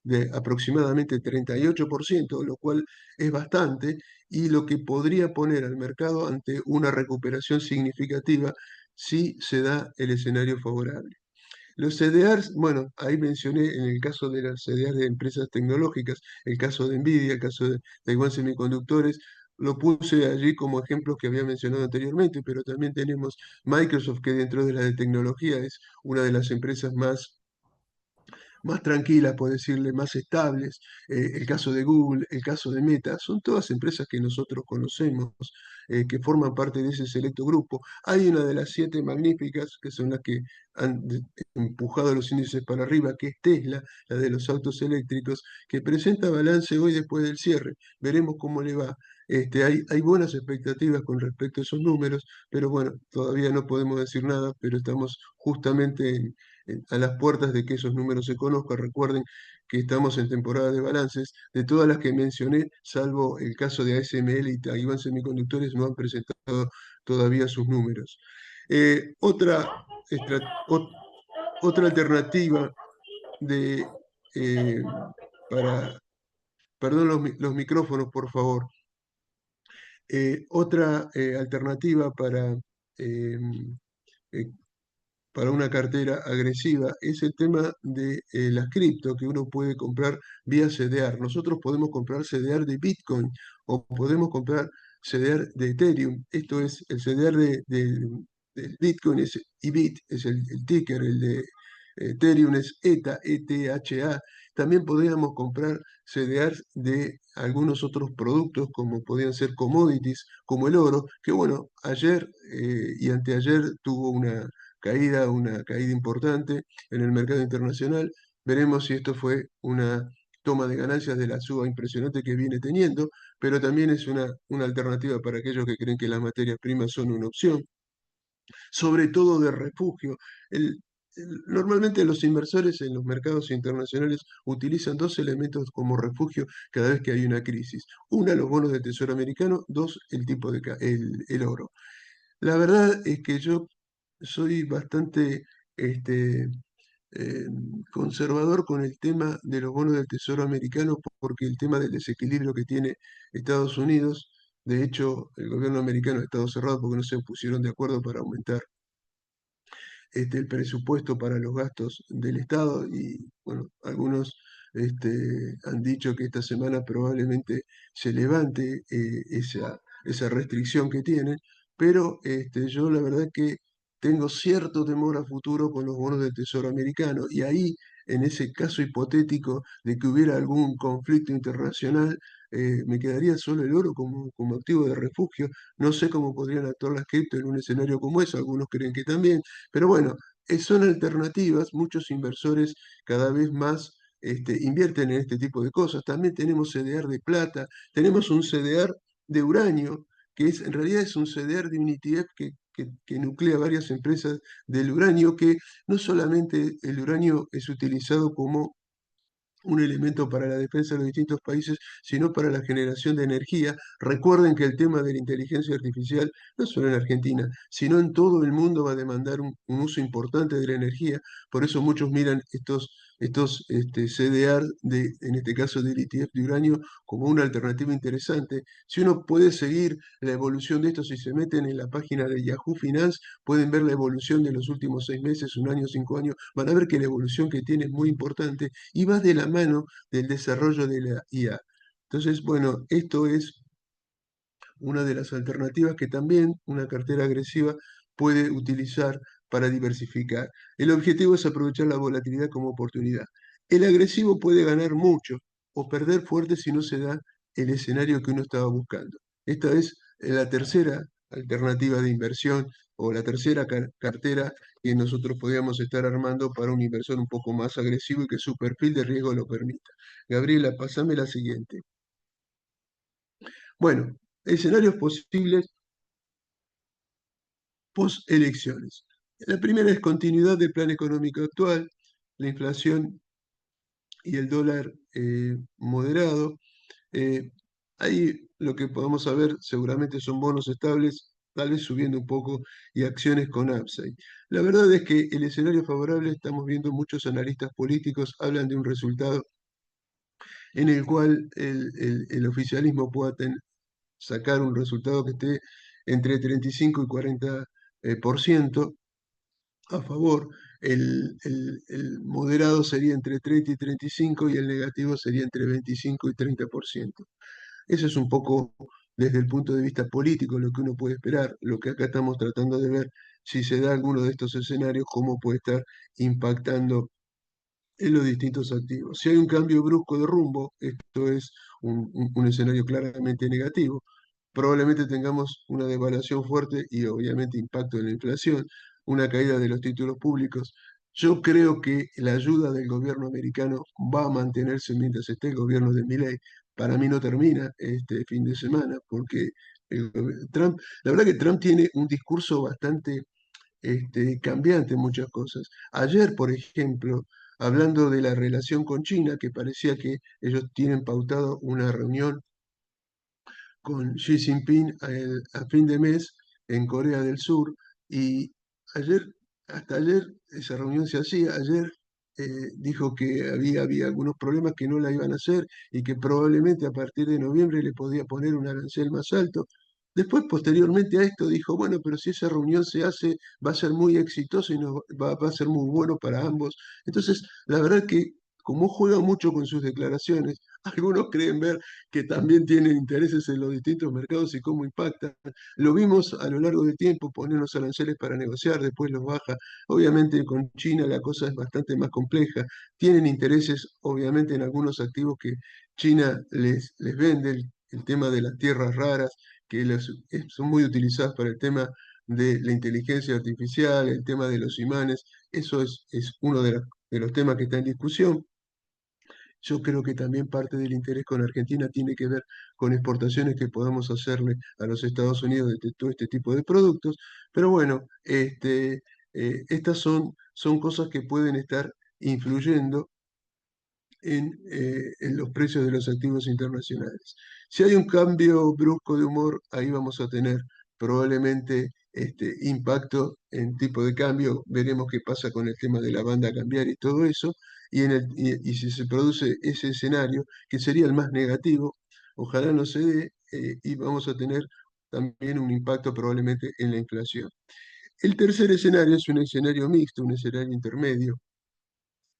Speaker 3: de aproximadamente 38%, lo cual es bastante, y lo que podría poner al mercado ante una recuperación significativa si se da el escenario favorable. Los CDRs, bueno, ahí mencioné en el caso de las CDRs de empresas tecnológicas, el caso de Nvidia, el caso de Taiwan Semiconductores, lo puse allí como ejemplos que había mencionado anteriormente, pero también tenemos Microsoft, que dentro de la de tecnología es una de las empresas más tranquilas, por decirle, más estables. El caso de Google, el caso de Meta, son todas empresas que nosotros conocemos, que forman parte de ese selecto grupo. Hay una de las 7 magníficas, que son las que han empujado los índices para arriba, que es Tesla, la de los autos eléctricos, que presenta balance hoy después del cierre. Veremos cómo le va. Hay buenas expectativas con respecto a esos números, pero bueno, todavía no podemos decir nada, pero estamos justamente a las puertas de que esos números se conozcan. Recuerden que estamos en temporada de balances. De todas las que mencioné, salvo el caso de ASML y Taiwan Semiconductores, no han presentado todavía sus números. Otra alternativa de, eh, para, perdón los micrófonos, por favor. Otra alternativa eh, eh, para una cartera agresiva es el tema de las cripto que uno puede comprar vía CDR. Nosotros podemos comprar CDR de Bitcoin o podemos comprar CDR de Ethereum. Esto es el CDR del Bitcoin, es EBIT, es el ticker, el de Ethereum es ETA, ETHA. También podríamos comprar CDR de algunos otros productos como podían ser commodities, como el oro, que bueno, ayer y anteayer tuvo una caída importante en el mercado internacional. Veremos si esto fue una toma de ganancias de la suba impresionante que viene teniendo, pero también es una alternativa para aquellos que creen que las materias primas son una opción, sobre todo de refugio. Normalmente los inversores en los mercados internacionales utilizan 2 elementos como refugio cada vez que hay una crisis. Una, los bonos del Tesoro americano; dos, el oro. La verdad es que yo soy bastante este, eh, conservador con el tema de los bonos del Tesoro americano porque el tema del desequilibrio que tiene Estados Unidos, de hecho, el gobierno americano ha estado cerrado porque no se pusieron de acuerdo para aumentar el presupuesto para los gastos del Estado y bueno, algunos han dicho que esta semana probablemente se levante esa restricción que tienen, pero yo la verdad que tengo cierto temor a futuro con los bonos del Tesoro americano y ahí, en ese caso hipotético de que hubiera algún conflicto internacional, me quedaría solo el oro como activo de refugio. No sé cómo podrían actuar las cripto en un escenario como eso, algunos creen que también, pero bueno, son alternativas. Muchos inversores cada vez más invierten en este tipo de cosas. También tenemos CDR de plata, tenemos un CDR de uranio, que en realidad es un CDR de un ETF que nuclea varias empresas del uranio, que no solamente el uranio es utilizado como un elemento para la defensa de los distintos países, sino para la generación de energía. Recuerden que el tema de la inteligencia artificial, no solo en Argentina, sino en todo el mundo, va a demandar un uso importante de la energía. Por eso muchos miran estos CDR, en este caso del ETF de uranio, como una alternativa interesante. Si uno puede seguir la evolución de esto, si se meten en la página de Yahoo Finance, pueden ver la evolución de los últimos 6 meses, un año, 5 años. Van a ver que la evolución que tiene es muy importante y va de la mano del desarrollo de la IA. Entonces, bueno, esto es una de las alternativas que también una cartera agresiva puede utilizar para diversificar. El objetivo es aprovechar la volatilidad como oportunidad. El agresivo puede ganar mucho o perder fuerte si no se da el escenario que uno estaba buscando. Esta es la tercera alternativa de inversión o la tercera cartera que nosotros podíamos estar armando para un inversor un poco más agresivo y que su perfil de riesgo lo permita. Gabriela, pasame la siguiente. Bueno, escenarios posibles post-elecciones. La primera es continuidad del plan económico actual, la inflación y el dólar moderado. Eh, Ahí lo que podemos saber seguramente son bonos estables, tal vez subiendo un poco, y acciones con upside. La verdad es que el escenario favorable, estamos viendo muchos analistas políticos hablan de un resultado en el cual el oficialismo pueda sacar un resultado que esté entre 35 y 40% a favor. El moderado sería entre 30 y 35 y el negativo sería entre 25 y 30%. Eso es un poco desde el punto de vista político lo que uno puede esperar. Lo que acá estamos tratando de ver, si se da alguno de estos escenarios, cómo puede estar impactando en los distintos activos. Si hay un cambio brusco de rumbo, esto es un escenario claramente negativo. Probablemente tengamos una devaluación fuerte y obviamente impacto en la inflación, una caída de los títulos públicos. Yo creo que la ayuda del gobierno americano va a mantenerse mientras esté el gobierno de Milei. Para mí no termina este fin de semana, porque Trump, la verdad que Trump tiene un discurso bastante cambiante en muchas cosas. Ayer, por ejemplo, hablando de la relación con China, que parecía que ellos tienen pautado una reunión con Xi Jinping a fin de mes en Corea del Sur, y ayer, hasta ayer, esa reunión se hacía. Ayer dijo que había algunos problemas que no la iban a hacer y que probablemente a partir de noviembre le podía poner un arancel más alto. Después, posteriormente a esto, dijo, bueno, pero si esa reunión se hace, va a ser muy exitoso y va a ser muy bueno para ambos. Entonces, la verdad que como juega mucho con sus declaraciones, algunos creen ver que también tienen intereses en los distintos mercados y cómo impactan. Lo vimos a lo largo del tiempo, poner los aranceles para negociar, después los baja. Obviamente con China la cosa es bastante más compleja. Tienen intereses, obviamente, en algunos activos que China les vende, el tema de las tierras raras, que son muy utilizadas para el tema de la inteligencia artificial, el tema de los imanes. Eso es uno de los temas que está en discusión. Yo creo que también parte del interés con Argentina tiene que ver con exportaciones que podamos hacerle a los Estados Unidos de todo este tipo de productos. Pero bueno, estas son cosas que pueden estar influyendo en los precios de los activos internacionales. Si hay un cambio brusco de humor, ahí vamos a tener probablemente impacto en tipo de cambio. Veremos qué pasa con el tema de la banda cambiaria y todo eso. Y si se produce ese escenario, que sería el más negativo, ojalá no se dé, y vamos a tener también un impacto probablemente en la inflación. El tercer escenario es un escenario mixto, un escenario intermedio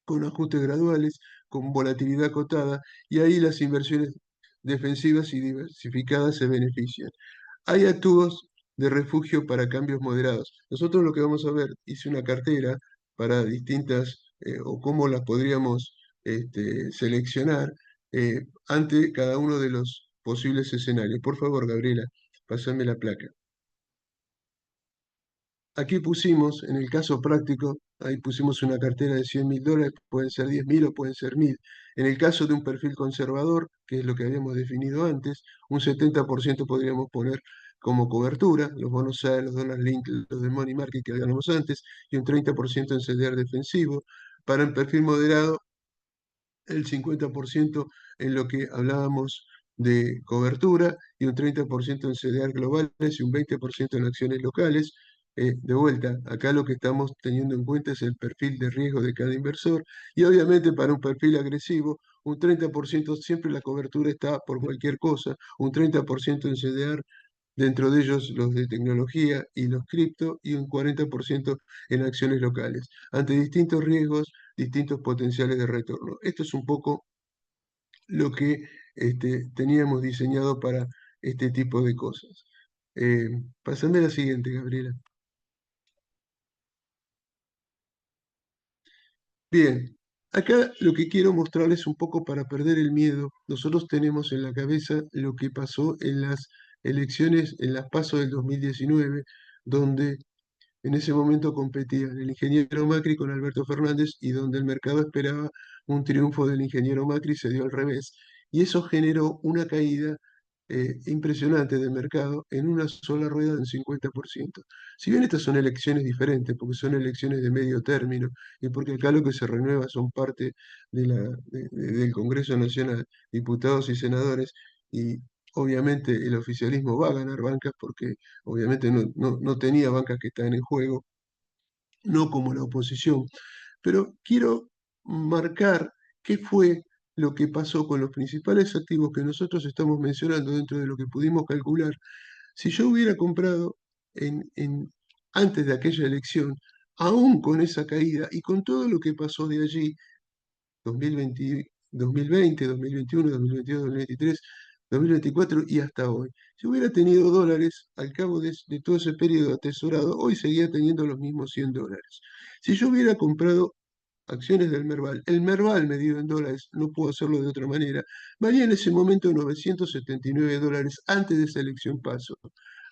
Speaker 3: con ajustes graduales, con volatilidad acotada, y ahí las inversiones defensivas y diversificadas se benefician. Hay activos de refugio para cambios moderados. Nosotros lo que vamos a ver, hice una cartera para distintas, o cómo las podríamos seleccionar ante cada uno de los posibles escenarios. Por favor, Gabriela, pasame la placa. Aquí pusimos, en el caso práctico, ahí pusimos una cartera de $100.000, pueden ser 10.000 o pueden ser 1.000. En el caso de un perfil conservador, que es lo que habíamos definido antes, un 70% podríamos poner como cobertura, los bonos SAE, los dólares link, los de money market que hablábamos antes, y un 30% en CDR defensivo. Para un perfil moderado, el 50% en lo que hablábamos de cobertura y un 30% en CDR globales y un 20% en acciones locales. De vuelta, acá lo que estamos teniendo en cuenta es el perfil de riesgo de cada inversor y obviamente para un perfil agresivo, un 30% siempre la cobertura está por cualquier cosa, un 30% en CDR, dentro de ellos los de tecnología y los cripto, y un 40% en acciones locales. Ante distintos riesgos, distintos potenciales de retorno. Esto es un poco lo que teníamos diseñado para este tipo de cosas. Pásame a la siguiente, Gabriela. Bien, acá lo que quiero mostrarles un poco para perder el miedo. Nosotros tenemos en la cabeza lo que pasó en las elecciones, en las PASO del 2019, donde En ese momento competían el ingeniero Macri con Alberto Fernández y donde el mercado esperaba un triunfo del ingeniero Macri se dio al revés. Y eso generó una caída impresionante del mercado en una sola rueda del 50%. Si bien estas son elecciones diferentes, porque son elecciones de medio término y porque acá lo que se renueva son parte del Congreso Nacional, diputados y senadores, y obviamente el oficialismo va a ganar bancas porque obviamente no tenía bancas que están en juego, no como la oposición. Pero quiero marcar qué fue lo que pasó con los principales activos que nosotros estamos mencionando dentro de lo que pudimos calcular. Si yo hubiera comprado antes de aquella elección, aún con esa caída y con todo lo que pasó de allí, 2020, 2020, 2021, 2022, 2023, 2024 y hasta hoy. Si hubiera tenido dólares al cabo de todo ese periodo atesorado, hoy seguía teniendo los mismos $100. Si yo hubiera comprado acciones del Merval, el Merval medido en dólares, no puedo hacerlo de otra manera, valía en ese momento $979 antes de esa elección paso.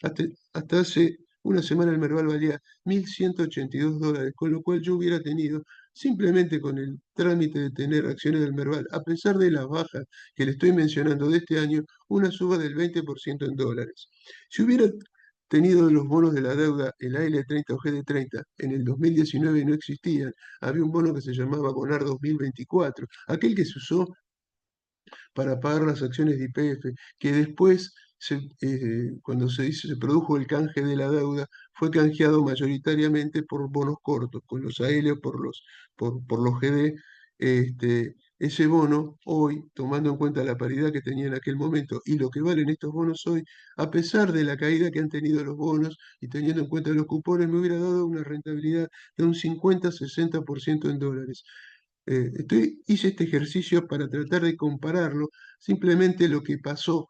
Speaker 3: Hasta hace una semana el Merval valía $1.182, con lo cual yo hubiera tenido, simplemente con el trámite de tener acciones del Merval, a pesar de las bajas que le estoy mencionando de este año, una suba del 20% en dólares. Si hubiera tenido los bonos de la deuda, el AL30 o GD30, en el 2019 no existían, había un bono que se llamaba Bonar 2024, aquel que se usó para pagar las acciones de YPF, que después, cuando se produjo el canje de la deuda, fue canjeado mayoritariamente por bonos cortos, con los AL o por los GD. Ese bono hoy, tomando en cuenta la paridad que tenía en aquel momento y lo que valen estos bonos hoy, a pesar de la caída que han tenido los bonos y teniendo en cuenta los cupones, me hubiera dado una rentabilidad de un 50-60% en dólares. Hice este ejercicio para tratar de compararlo, simplemente lo que pasó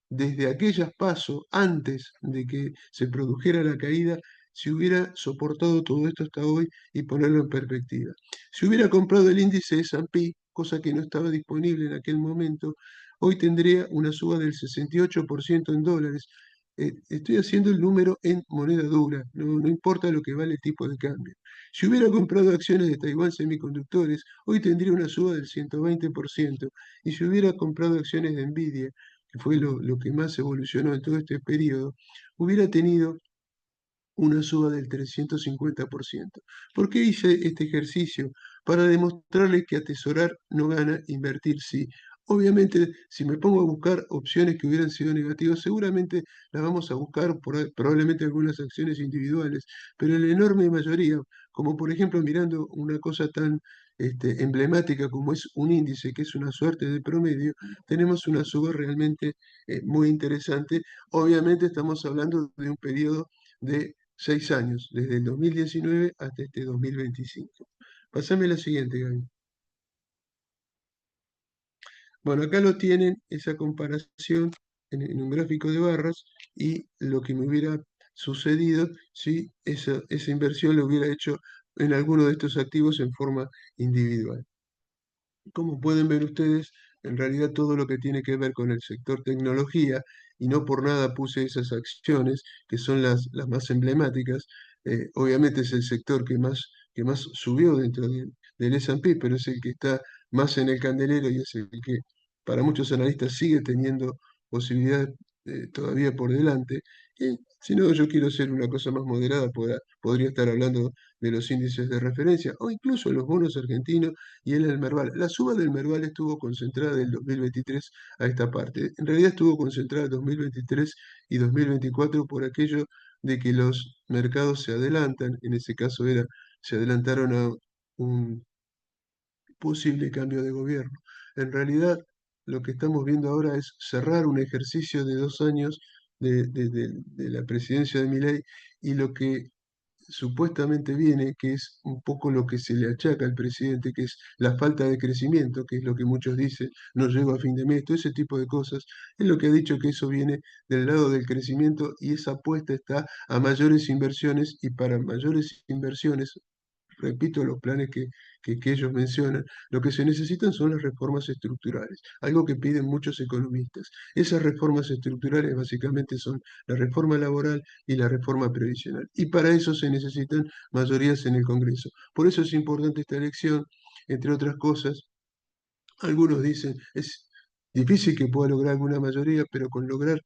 Speaker 3: desde aquellas pasos, antes de que se produjera la caída, si hubiera soportado todo esto hasta hoy y ponerlo en perspectiva. Si hubiera comprado el índice de S&P, cosa que no estaba disponible en aquel momento, hoy tendría una suba del 68% en dólares. Estoy haciendo el número en moneda dura, no importa lo que vale el tipo de cambio. Si hubiera comprado acciones de Taiwán Semiconductores, hoy tendría una suba del 120%. Y si hubiera comprado acciones de Nvidia, que fue lo que más evolucionó en todo este periodo, hubiera tenido una suba del 350%. ¿Por qué hice este ejercicio? Para demostrarles que atesorar no gana, invertir sí. Obviamente, si me pongo a buscar opciones que hubieran sido negativas, seguramente las vamos a buscar probablemente algunas acciones individuales, pero en la enorme mayoría, como por ejemplo mirando una cosa tan emblemática como es un índice, que es una suerte de promedio, tenemos una suba realmente muy interesante. Obviamente estamos hablando de un periodo de 6 años, desde el 2019 hasta este 2025. Pasame la siguiente, Gaby. Bueno, acá lo tienen, esa comparación en un gráfico de barras y lo que me hubiera sucedido si esa inversión lo hubiera hecho en alguno de estos activos en forma individual. Como pueden ver ustedes, en realidad todo lo que tiene que ver con el sector tecnología, y no por nada puse esas acciones, que son las más emblemáticas, obviamente es el sector que más subió dentro del S&P, pero es el que está más en el candelero y es el que para muchos analistas sigue teniendo posibilidades todavía por delante. Y si no, yo quiero hacer una cosa más moderada, podría estar hablando de los índices de referencia o incluso los bonos argentinos y el Merval. La suba del Merval estuvo concentrada del 2023 a esta parte. En realidad estuvo concentrada en 2023 y 2024 por aquello de que los mercados se adelantan, en ese caso se adelantaron a un posible cambio de gobierno. En realidad, lo que estamos viendo ahora es cerrar un ejercicio de 2 años de la presidencia de Milei y lo que supuestamente viene, que es un poco lo que se le achaca al presidente, que es la falta de crecimiento, que es lo que muchos dicen, no llego a fin de mes, todo ese tipo de cosas, es lo que ha dicho que eso viene del lado del crecimiento y esa apuesta está a mayores inversiones y para mayores inversiones repito, los planes que ellos mencionan, lo que se necesitan son las reformas estructurales, algo que piden muchos economistas. Esas reformas estructurales básicamente son la reforma laboral y la reforma previsional. Y para eso se necesitan mayorías en el Congreso. Por eso es importante esta elección, entre otras cosas. Algunos dicen, es difícil que pueda lograr alguna mayoría, pero con lograr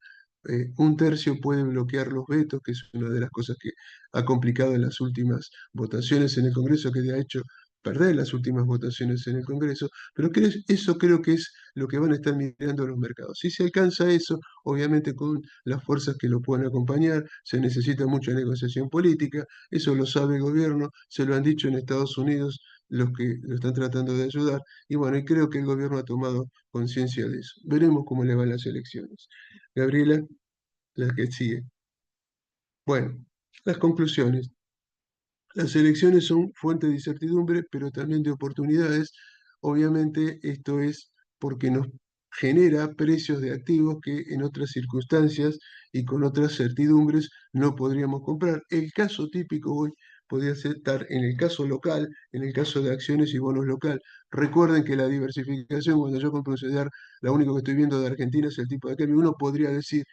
Speaker 3: un tercio puede bloquear los vetos, que es una de las cosas que ha complicado en las últimas votaciones en el Congreso, que ha hecho perder las últimas votaciones en el Congreso, pero eso creo que es lo que van a estar mirando los mercados. Si se alcanza eso, obviamente con las fuerzas que lo puedan acompañar, se necesita mucha negociación política, eso lo sabe el gobierno, se lo han dicho en Estados Unidos los que lo están tratando de ayudar, y bueno, y creo que el gobierno ha tomado conciencia de eso. Veremos cómo le van las elecciones. Gabriela, la que sigue. Bueno, las conclusiones. Las elecciones son fuente de incertidumbre, pero también de oportunidades. Obviamente esto es porque nos genera precios de activos que en otras circunstancias y con otras certidumbres no podríamos comprar. El caso típico hoy podría estar en el caso local, en el caso de acciones y bonos local. Recuerden que la diversificación, cuando yo compro un CDR, lo único que estoy viendo de Argentina es el tipo de cambio. Uno podría decir,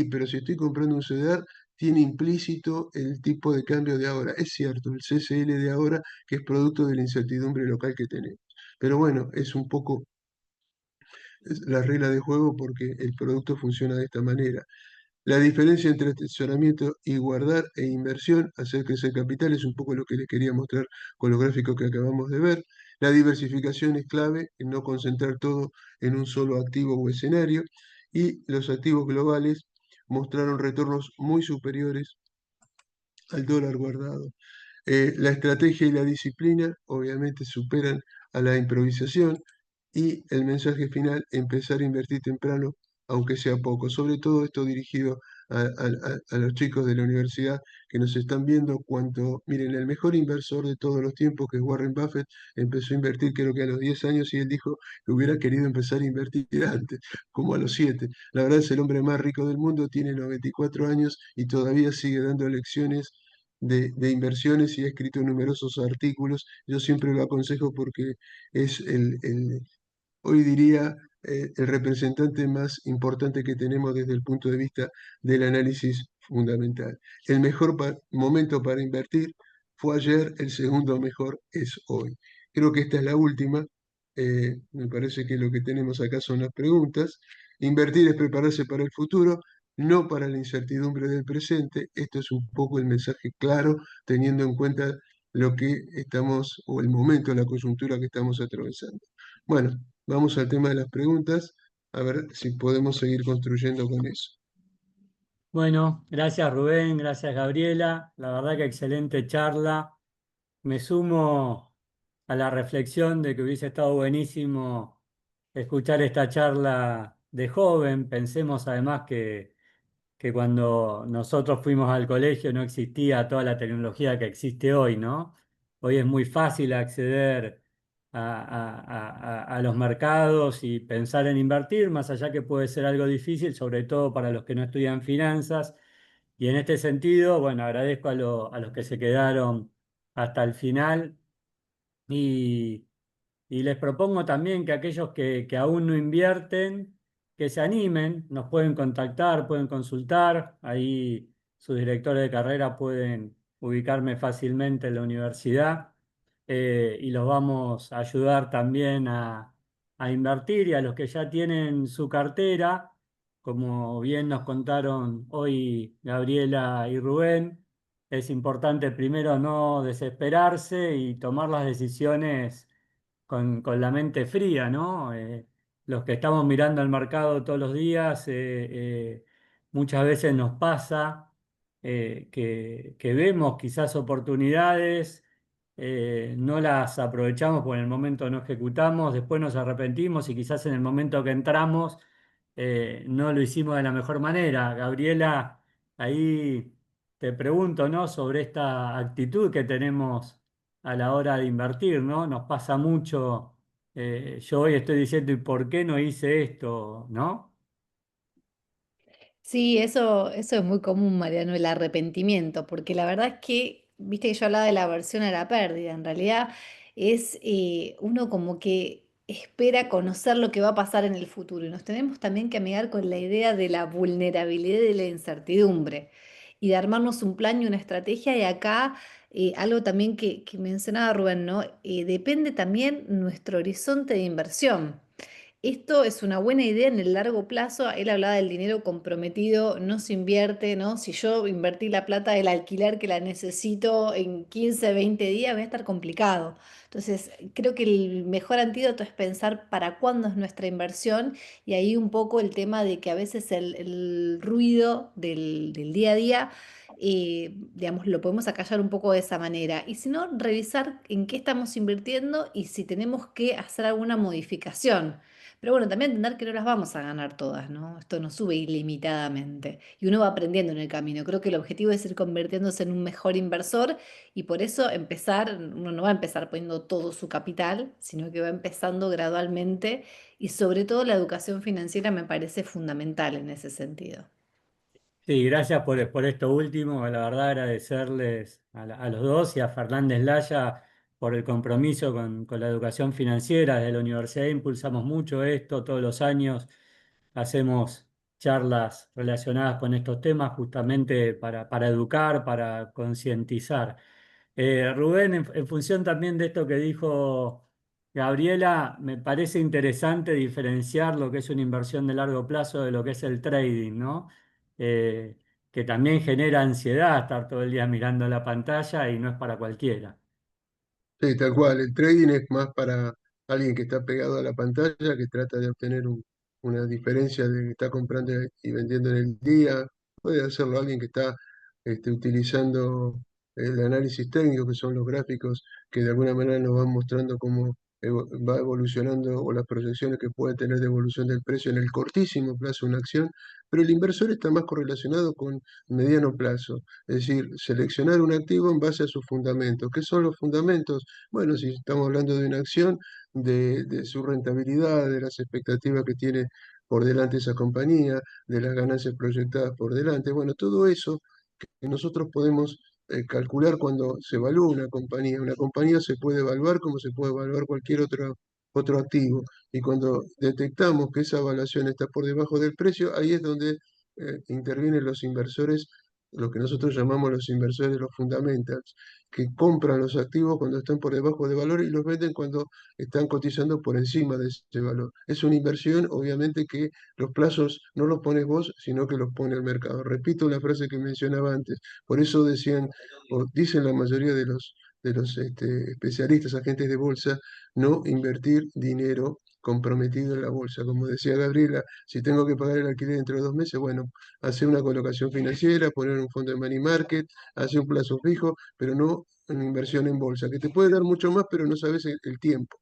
Speaker 3: pero si estoy comprando un CDR, tiene implícito el tipo de cambio de ahora. Es cierto, el CCL de ahora, que es producto de la incertidumbre local que tenemos. Pero bueno, es un poco la regla de juego porque el producto funciona de esta manera. La diferencia entre atesoramiento y guardar e inversión, hacer crecer capital, es un poco lo que les quería mostrar con los gráficos que acabamos de ver. La diversificación es clave en no concentrar todo en un solo activo o escenario. Y los activos globales mostraron retornos muy superiores al dólar guardado. La estrategia y la disciplina obviamente superan a la improvisación y el mensaje final, empezar a invertir temprano, aunque sea poco. Sobre todo esto dirigido a los chicos de la universidad que nos están viendo. Miren, el mejor inversor de todos los tiempos, que es Warren Buffett, empezó a invertir creo que a los 10 años y él dijo que hubiera querido empezar a invertir antes, como a los 7. La verdad es el hombre más rico del mundo, tiene 94 años y todavía sigue dando lecciones de inversiones y ha escrito numerosos artículos. Yo siempre lo aconsejo porque es hoy diría, el representante más importante que tenemos desde el punto de vista del análisis fundamental. El mejor momento para invertir fue ayer, el segundo mejor es hoy. Creo que esta es la última. Me parece que lo que tenemos acá son las preguntas. Invertir es prepararse para el futuro, no para la incertidumbre del presente. Esto es un poco el mensaje claro, teniendo en cuenta lo que estamos, o el momento, la coyuntura que estamos atravesando. Bueno, vamos al tema de las preguntas, a ver si podemos seguir construyendo con eso.
Speaker 1: Bueno, gracias Rubén, gracias Gabriela. La verdad que excelente charla. Me sumo a la reflexión de que hubiese estado buenísimo escuchar esta charla de joven. Pensemos además que cuando nosotros fuimos al colegio no existía toda la tecnología que existe hoy, ¿no? Hoy es muy fácil acceder a los mercados y pensar en invertir, más allá que puede ser algo difícil, sobre todo para los que no estudian finanzas. Y en este sentido, bueno, agradezco a los que se quedaron hasta el final y, y les propongo también que aquellos que aún no invierten, que se animen, nos pueden contactar, pueden consultar, ahí sus directores de carrera pueden ubicarme fácilmente en la universidad y los vamos a ayudar también a invertir y a los que ya tienen su cartera, como bien nos contaron hoy Gabriela y Rubén. Es importante primero no desesperarse y tomar las decisiones con la mente fría, ¿no? Los que estamos mirando al mercado todos los días, muchas veces nos pasa que vemos quizás oportunidades, no las aprovechamos porque en el momento no ejecutamos, después nos arrepentimos y quizás en el momento que entramos no lo hicimos de la mejor manera. Gabriela, ahí te pregunto, ¿no? Sobre esta actitud que tenemos a la hora de invertir, ¿no? Nos pasa mucho. Yo hoy estoy diciendo, ¿y por qué no hice esto? ¿No?
Speaker 2: Sí, eso es muy común, Mariano, el arrepentimiento, porque la verdad es que viste que yo hablaba de la aversión a la pérdida, en realidad es uno como que espera conocer lo que va a pasar en el futuro y nos tenemos también que amigar con la idea de la vulnerabilidad y de la incertidumbre y de armarnos un plan y una estrategia y acá algo también que mencionaba Rubén, ¿no? Depende también nuestro horizonte de inversión. Esto es una buena idea en el largo plazo. Él hablaba del dinero comprometido, no se invierte, ¿no? Si yo invertí la plata del alquiler que la necesito en 15, 20 días, va a estar complicado. Entonces, creo que el mejor antídoto es pensar para cuándo es nuestra inversión y ahí un poco el tema de que a veces el ruido del día a día, digamos, lo podemos acallar un poco de esa manera. Y si no, revisar en qué estamos invirtiendo y si tenemos que hacer alguna modificación. Pero bueno, también entender que no las vamos a ganar todas, ¿no? Esto no sube ilimitadamente y uno va aprendiendo en el camino. Creo que el objetivo es ir convirtiéndose en un mejor inversor y por eso empezar, uno no va a empezar poniendo todo su capital, sino que va empezando gradualmente y sobre todo la educación financiera me parece fundamental en ese sentido.
Speaker 1: Sí, gracias por esto último. La verdad, agradecerles a los dos y a Fernández Laya por el compromiso con la educación financiera. Desde la universidad impulsamos mucho esto todos los años. Hacemos charlas relacionadas con estos temas justamente para educar, para concientizar. Rubén, en función también de esto que dijo Gabriela, me parece interesante diferenciar lo que es una inversión de largo plazo de lo que es el trading, ¿no? Eh, que también genera ansiedad estar todo el día mirando la pantalla y no es para cualquiera.
Speaker 3: Sí, tal cual. El trading es más para alguien que está pegado a la pantalla, que trata de obtener una diferencia de que está comprando y vendiendo en el día. Puede hacerlo alguien que está utilizando el análisis técnico, que son los gráficos que de alguna manera nos van mostrando cómo va evolucionando o las proyecciones que puede tener de evolución del precio en el cortísimo plazo de una acción. Pero el inversor está más correlacionado con mediano plazo. Es decir, seleccionar un activo en base a sus fundamentos. ¿Qué son los fundamentos? Bueno, si estamos hablando de una acción, de su rentabilidad, de las expectativas que tiene por delante esa compañía, de las ganancias proyectadas por delante, bueno, todo eso que nosotros podemos calcular cuando se evalúa una compañía. Una compañía se puede evaluar como se puede evaluar cualquier otro activo. Y cuando detectamos que esa evaluación está por debajo del precio, ahí es donde intervienen los inversores, lo que nosotros llamamos los inversores de los fundamentals, que compran los activos cuando están por debajo de valor y los venden cuando están cotizando por encima de ese valor. Es una inversión, obviamente, que los plazos no los pones vos, sino que los pone el mercado. Repito la frase que mencionaba antes. Por eso decían, o dicen la mayoría de los especialistas, agentes de bolsa, no invertir dinero comprometido en la bolsa. Como decía Gabriela, si tengo que pagar el alquiler dentro de 2 meses, bueno, hacer una colocación financiera, poner un fondo de money market, hacer un plazo fijo, pero no una inversión en bolsa, que te puede dar mucho más, pero no sabes el tiempo.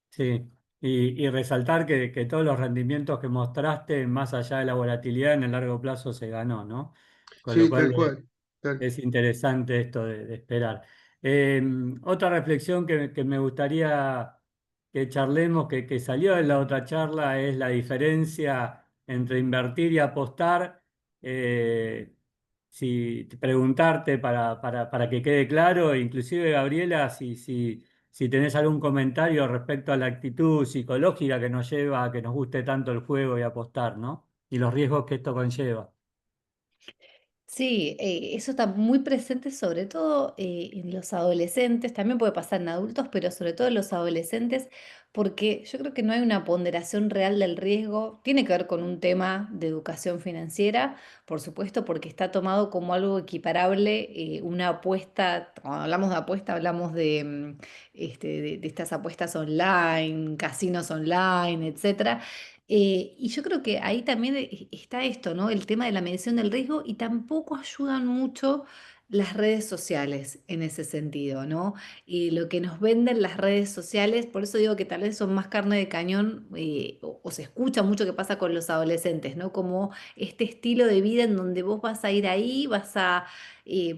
Speaker 1: Sí, y resaltar que todos los rendimientos que mostraste, más allá de la volatilidad, en el largo plazo se ganó, ¿no? Con lo
Speaker 3: Sí, tal
Speaker 1: cual
Speaker 3: cual.
Speaker 1: es interesante esto de esperar. Eh, Otra reflexión que me gustaría que charlemos, que salió de la otra charla, es la diferencia entre invertir y apostar. Si preguntarte para que quede claro, inclusive Gabriela, si tenés algún comentario respecto a la actitud psicológica que nos lleva a que nos guste tanto el juego y apostar, ¿no? Y los riesgos que esto conlleva.
Speaker 2: Sí, eso está muy presente sobre todo en los adolescentes, también puede pasar en adultos, pero sobre todo en los adolescentes, porque yo creo que no hay una ponderación real del riesgo. Tiene que ver con un tema de educación financiera, por supuesto, porque está tomado como algo equiparable, una apuesta, cuando hablamos de apuesta, hablamos de estas apuestas online, casinos online, etcétera. Y yo creo que ahí también está esto, ¿no? El tema de la medición del riesgo y tampoco ayudan mucho las redes sociales en ese sentido, ¿no? Y lo que nos venden las redes sociales, por eso digo que tal vez son más carne de cañón o se escucha mucho que pasa con los adolescentes, ¿no? Como este estilo de vida en donde vos vas a ir ahí, vas a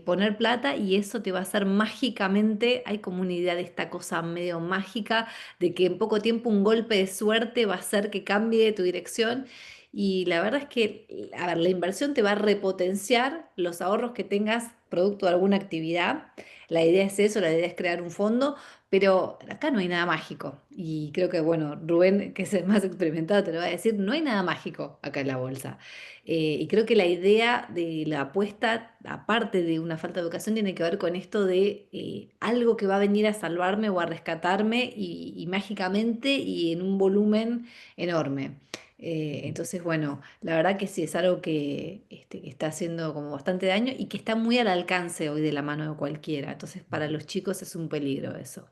Speaker 2: poner plata y eso te va a hacer mágicamente, hay como una idea de esta cosa medio mágica de que en poco tiempo un golpe de suerte va a hacer que cambie tu dirección. Y la verdad es que, a ver, la inversión te va a repotenciar los ahorros que tengas producto de alguna actividad. La idea es eso, la idea es crear un fondo, pero acá no hay nada mágico. Y creo que, bueno, Rubén, que es el más experimentado, te lo va a decir, no hay nada mágico acá en la bolsa. Y creo que la idea de la apuesta, aparte de una falta de educación, tiene que ver con esto de algo que va a venir a salvarme o a rescatarme y mágicamente y en un volumen enorme. Entonces, bueno, la verdad que sí es algo que está haciendo como bastante daño y que está muy al alcance hoy de la mano de cualquiera. Entonces, para los chicos es un peligro eso.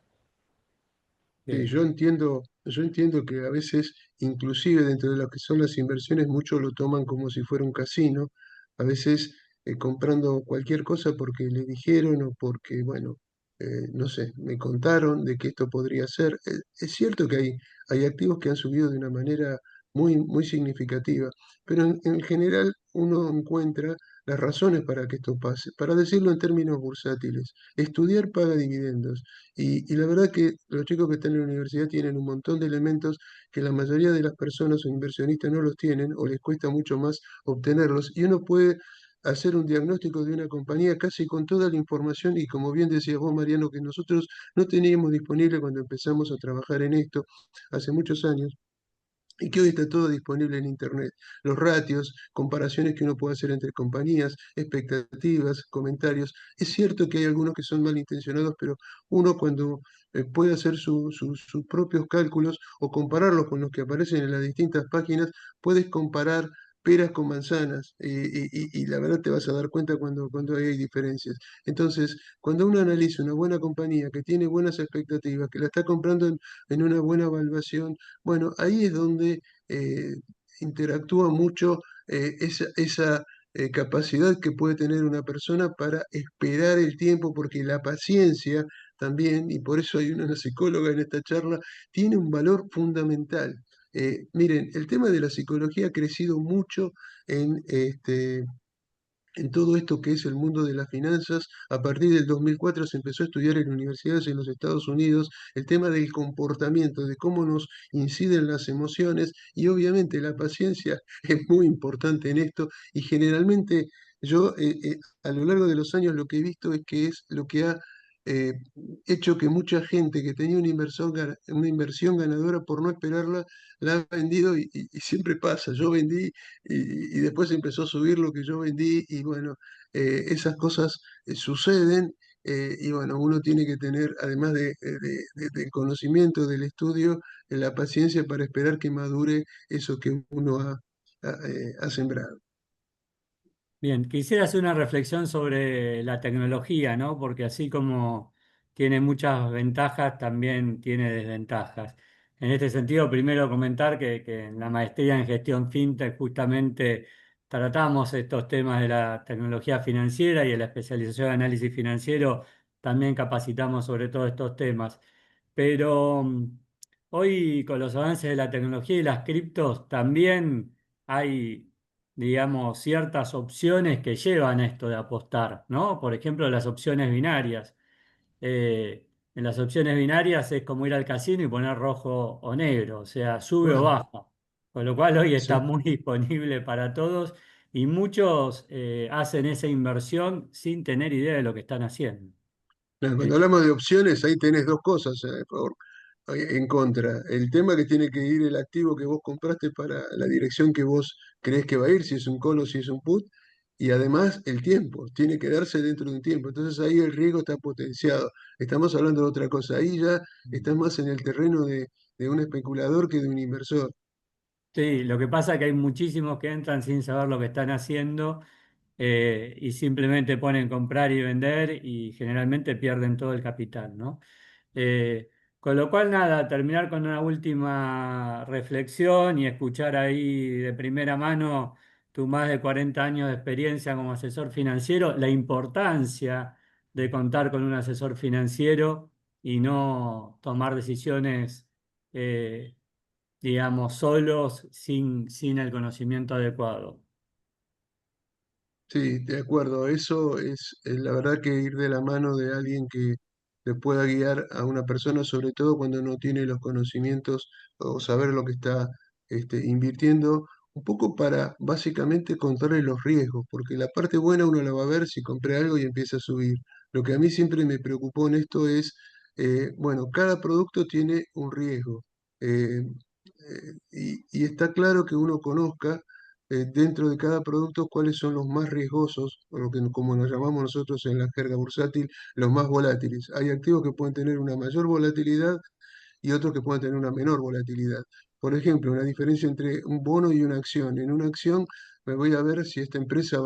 Speaker 3: Sí,
Speaker 1: Bien.
Speaker 3: yo entiendo que a veces, inclusive dentro de lo que son las inversiones, muchos lo toman como si fuera un casino, a veces comprando cualquier cosa porque le dijeron o porque, bueno, no sé, me contaron de que esto podría ser. Es cierto que hay activos que han subido de una manera muy significativa, pero en general uno encuentra las razones para que esto pase. Para decirlo en términos bursátiles, estudiar paga dividendos. Y la verdad que los chicos que están en la universidad tienen un montón de elementos que la mayoría de las personas o inversionistas no los tienen o les cuesta mucho más obtenerlos. Y uno puede hacer un diagnóstico de una compañía casi con toda la información y como bien decías vos, Mariano, que nosotros no teníamos disponible cuando empezamos a trabajar en esto hace muchos años y que hoy está todo disponible en Internet. Los ratios, comparaciones que uno puede hacer entre compañías, expectativas, comentarios. Es cierto que hay algunos que son malintencionados, pero uno cuando puede hacer sus propios cálculos o compararlos con los que aparecen en las distintas páginas, puedes comparar peras con manzanas y la verdad te vas a dar cuenta cuando hay diferencias. Entonces, cuando uno analiza una buena compañía que tiene buenas expectativas, que la está comprando en una buena evaluación, bueno, ahí es donde eh, interactúa mucho esa capacidad que puede tener una persona para esperar el tiempo, porque la paciencia también, y por eso hay una psicóloga en esta charla, tiene un valor fundamental. Miren, el tema de la psicología ha crecido mucho en todo esto que es el mundo de las finanzas. A partir del 2004 se empezó a estudiar en universidades en los Estados Unidos el tema del comportamiento, de cómo nos inciden las emociones y obviamente la paciencia es muy importante en esto y generalmente yo a lo largo de los años lo que he visto es que es lo que ha eh, hecho que mucha gente que tenía una inversión ganadora por no esperarla, la ha vendido y siempre pasa. Yo vendí y después empezó a subir lo que yo vendí y bueno, esas cosas suceden y bueno, uno tiene que tener, además del conocimiento, del estudio, la paciencia para esperar que madure eso que uno ha sembrado.
Speaker 1: Bien, quisiera hacer una reflexión sobre la tecnología, ¿no? Porque así como tiene muchas ventajas, también tiene desventajas. En este sentido, primero comentar que en la maestría en gestión fintech justamente tratamos estos temas de la tecnología financiera y en la especialización de análisis financiero también capacitamos sobre todos estos temas. Pero hoy con los avances de la tecnología y las criptos también hay, digamos, ciertas opciones que llevan esto de apostar, ¿no? Por ejemplo, las opciones binarias. En las opciones binarias es como ir al casino y poner rojo o negro, o sea, sube o
Speaker 3: Bueno,
Speaker 1: baja. Con lo cual hoy está
Speaker 3: sí.
Speaker 1: muy disponible para todos y muchos hacen esa inversión sin tener idea de lo que están haciendo.
Speaker 3: Cuando hablamos de opciones, ahí tenés dos cosas, en contra. El tema que tiene que ir el activo que vos compraste para la dirección que vos creés que va a ir, si es un call o si es un put, y además el tiempo, tiene que darse dentro de un tiempo. Entonces ahí el riesgo está potenciado. Estamos hablando de otra cosa. Ahí ya estás más en el terreno de un especulador que de un inversor.
Speaker 1: Sí, lo que pasa es que hay muchísimos que entran sin saber lo que están haciendo y simplemente ponen comprar y vender y generalmente pierden todo el capital, ¿no? Eh, con lo cual, nada, terminar con una última reflexión y escuchar ahí de primera mano tu más de 40 años de experiencia como asesor financiero, la importancia de contar con un asesor financiero y no tomar decisiones, digamos, solos sin el conocimiento adecuado.
Speaker 3: Sí, de acuerdo. Eso es la verdad que ir de la mano de alguien que le pueda guiar a una persona, sobre todo cuando no tiene los conocimientos o saber lo que está invirtiendo. un poco para básicamente contarle los riesgos, porque la parte buena uno la va a ver si compré algo y empieza a subir. Lo que a mí siempre me preocupó en esto es, bueno, cada producto tiene un riesgo, y está claro que uno conozca dentro de cada producto cuáles son los más riesgosos, o lo que como nos llamamos nosotros en la jerga bursátil, los más volátiles. Hay activos que pueden tener una mayor volatilidad y otros que pueden tener una menor volatilidad. Por ejemplo, una diferencia entre un bono y una acción. En una acción me voy a ver si esta empresa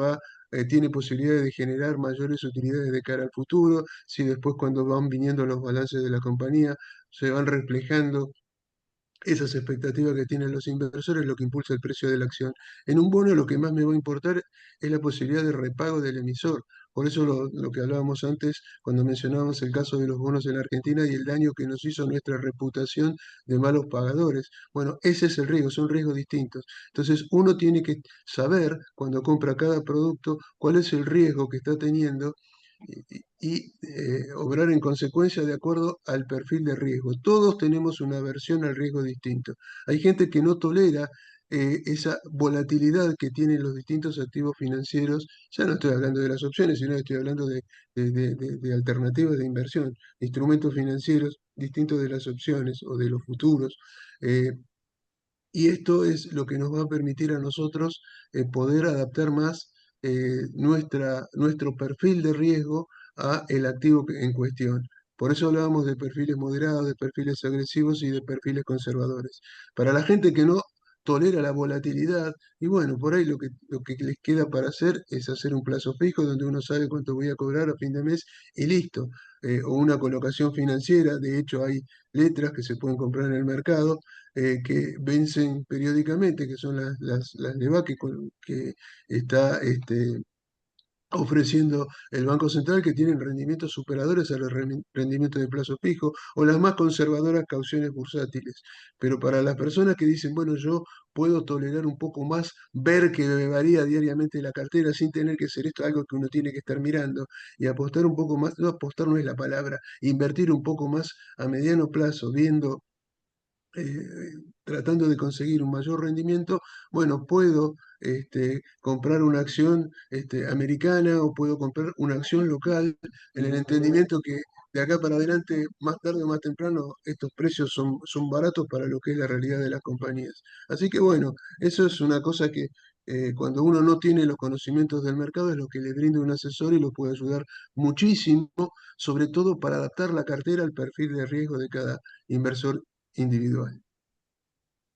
Speaker 3: tiene posibilidades de generar mayores utilidades de cara al futuro, si después cuando van viniendo los balances de la compañía se van reflejando esas expectativas que tienen los inversores, lo que impulsa el precio de la acción. En un bono lo que más me va a importar es la posibilidad de repago del emisor. Por eso lo que hablábamos antes cuando mencionábamos el caso de los bonos en Argentina y el daño que nos hizo nuestra reputación de malos pagadores. Bueno, ese es el riesgo, son riesgos distintos. Entonces uno tiene que saber cuando compra cada producto cuál es el riesgo que está teniendo y obrar en consecuencia de acuerdo al perfil de riesgo. Todos tenemos una aversión al riesgo distinto. Hay gente que no tolera esa volatilidad que tienen los distintos activos financieros. Ya no estoy hablando de las opciones, sino estoy hablando de alternativas de inversión, de instrumentos financieros distintos de las opciones o de los futuros. Eh, y esto es lo que nos va a permitir a nosotros poder adaptar más nuestro perfil de riesgo a el activo en cuestión. Por eso hablábamos de perfiles moderados, de perfiles agresivos y de perfiles conservadores. Para la gente que no tolera la volatilidad, y bueno, por ahí lo que les queda para hacer es hacer un plazo fijo donde uno sabe cuánto voy a cobrar a fin de mes y listo. O una colocación financiera, de hecho hay letras que se pueden comprar en el mercado que vencen periódicamente, que son las LEVA que está ofreciendo el Banco Central, que tienen rendimientos superadores a los rendimientos de plazo fijo, o las más conservadoras cauciones bursátiles. Pero para las personas que dicen, bueno, yo puedo tolerar un poco más, ver que me varía diariamente la cartera sin tener que ser esto algo que uno tiene que estar mirando y apostar un poco más, no apostar no es la palabra, invertir un poco más a mediano plazo, viendo tratando de conseguir un mayor rendimiento, bueno, puedo comprar una acción americana o puedo comprar una acción local en el entendimiento que de acá para adelante, más tarde o más temprano, estos precios son baratos para lo que es la realidad de las compañías. Así que bueno, eso es una cosa que cuando uno no tiene los conocimientos del mercado es lo que le brinda un asesor y lo puede ayudar muchísimo, sobre todo para adaptar la cartera al perfil de riesgo de cada inversor individual.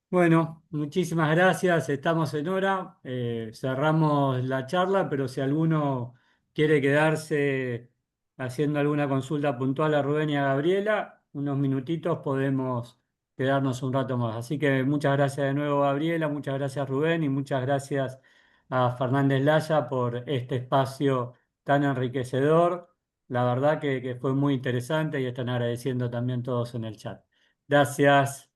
Speaker 1: Bueno, muchísimas gracias. Estamos en hora. Cerramos la charla, pero si alguno quiere quedarse haciendo alguna consulta puntual a Rubén y a Gabriela, unos minutitos podemos quedarnos un rato más. Así que muchas gracias de nuevo, Gabriela, muchas gracias, Rubén, y muchas gracias a Fernández Laya por este espacio tan enriquecedor. La verdad que fue muy interesante y están agradeciendo también todos en el chat. Gracias.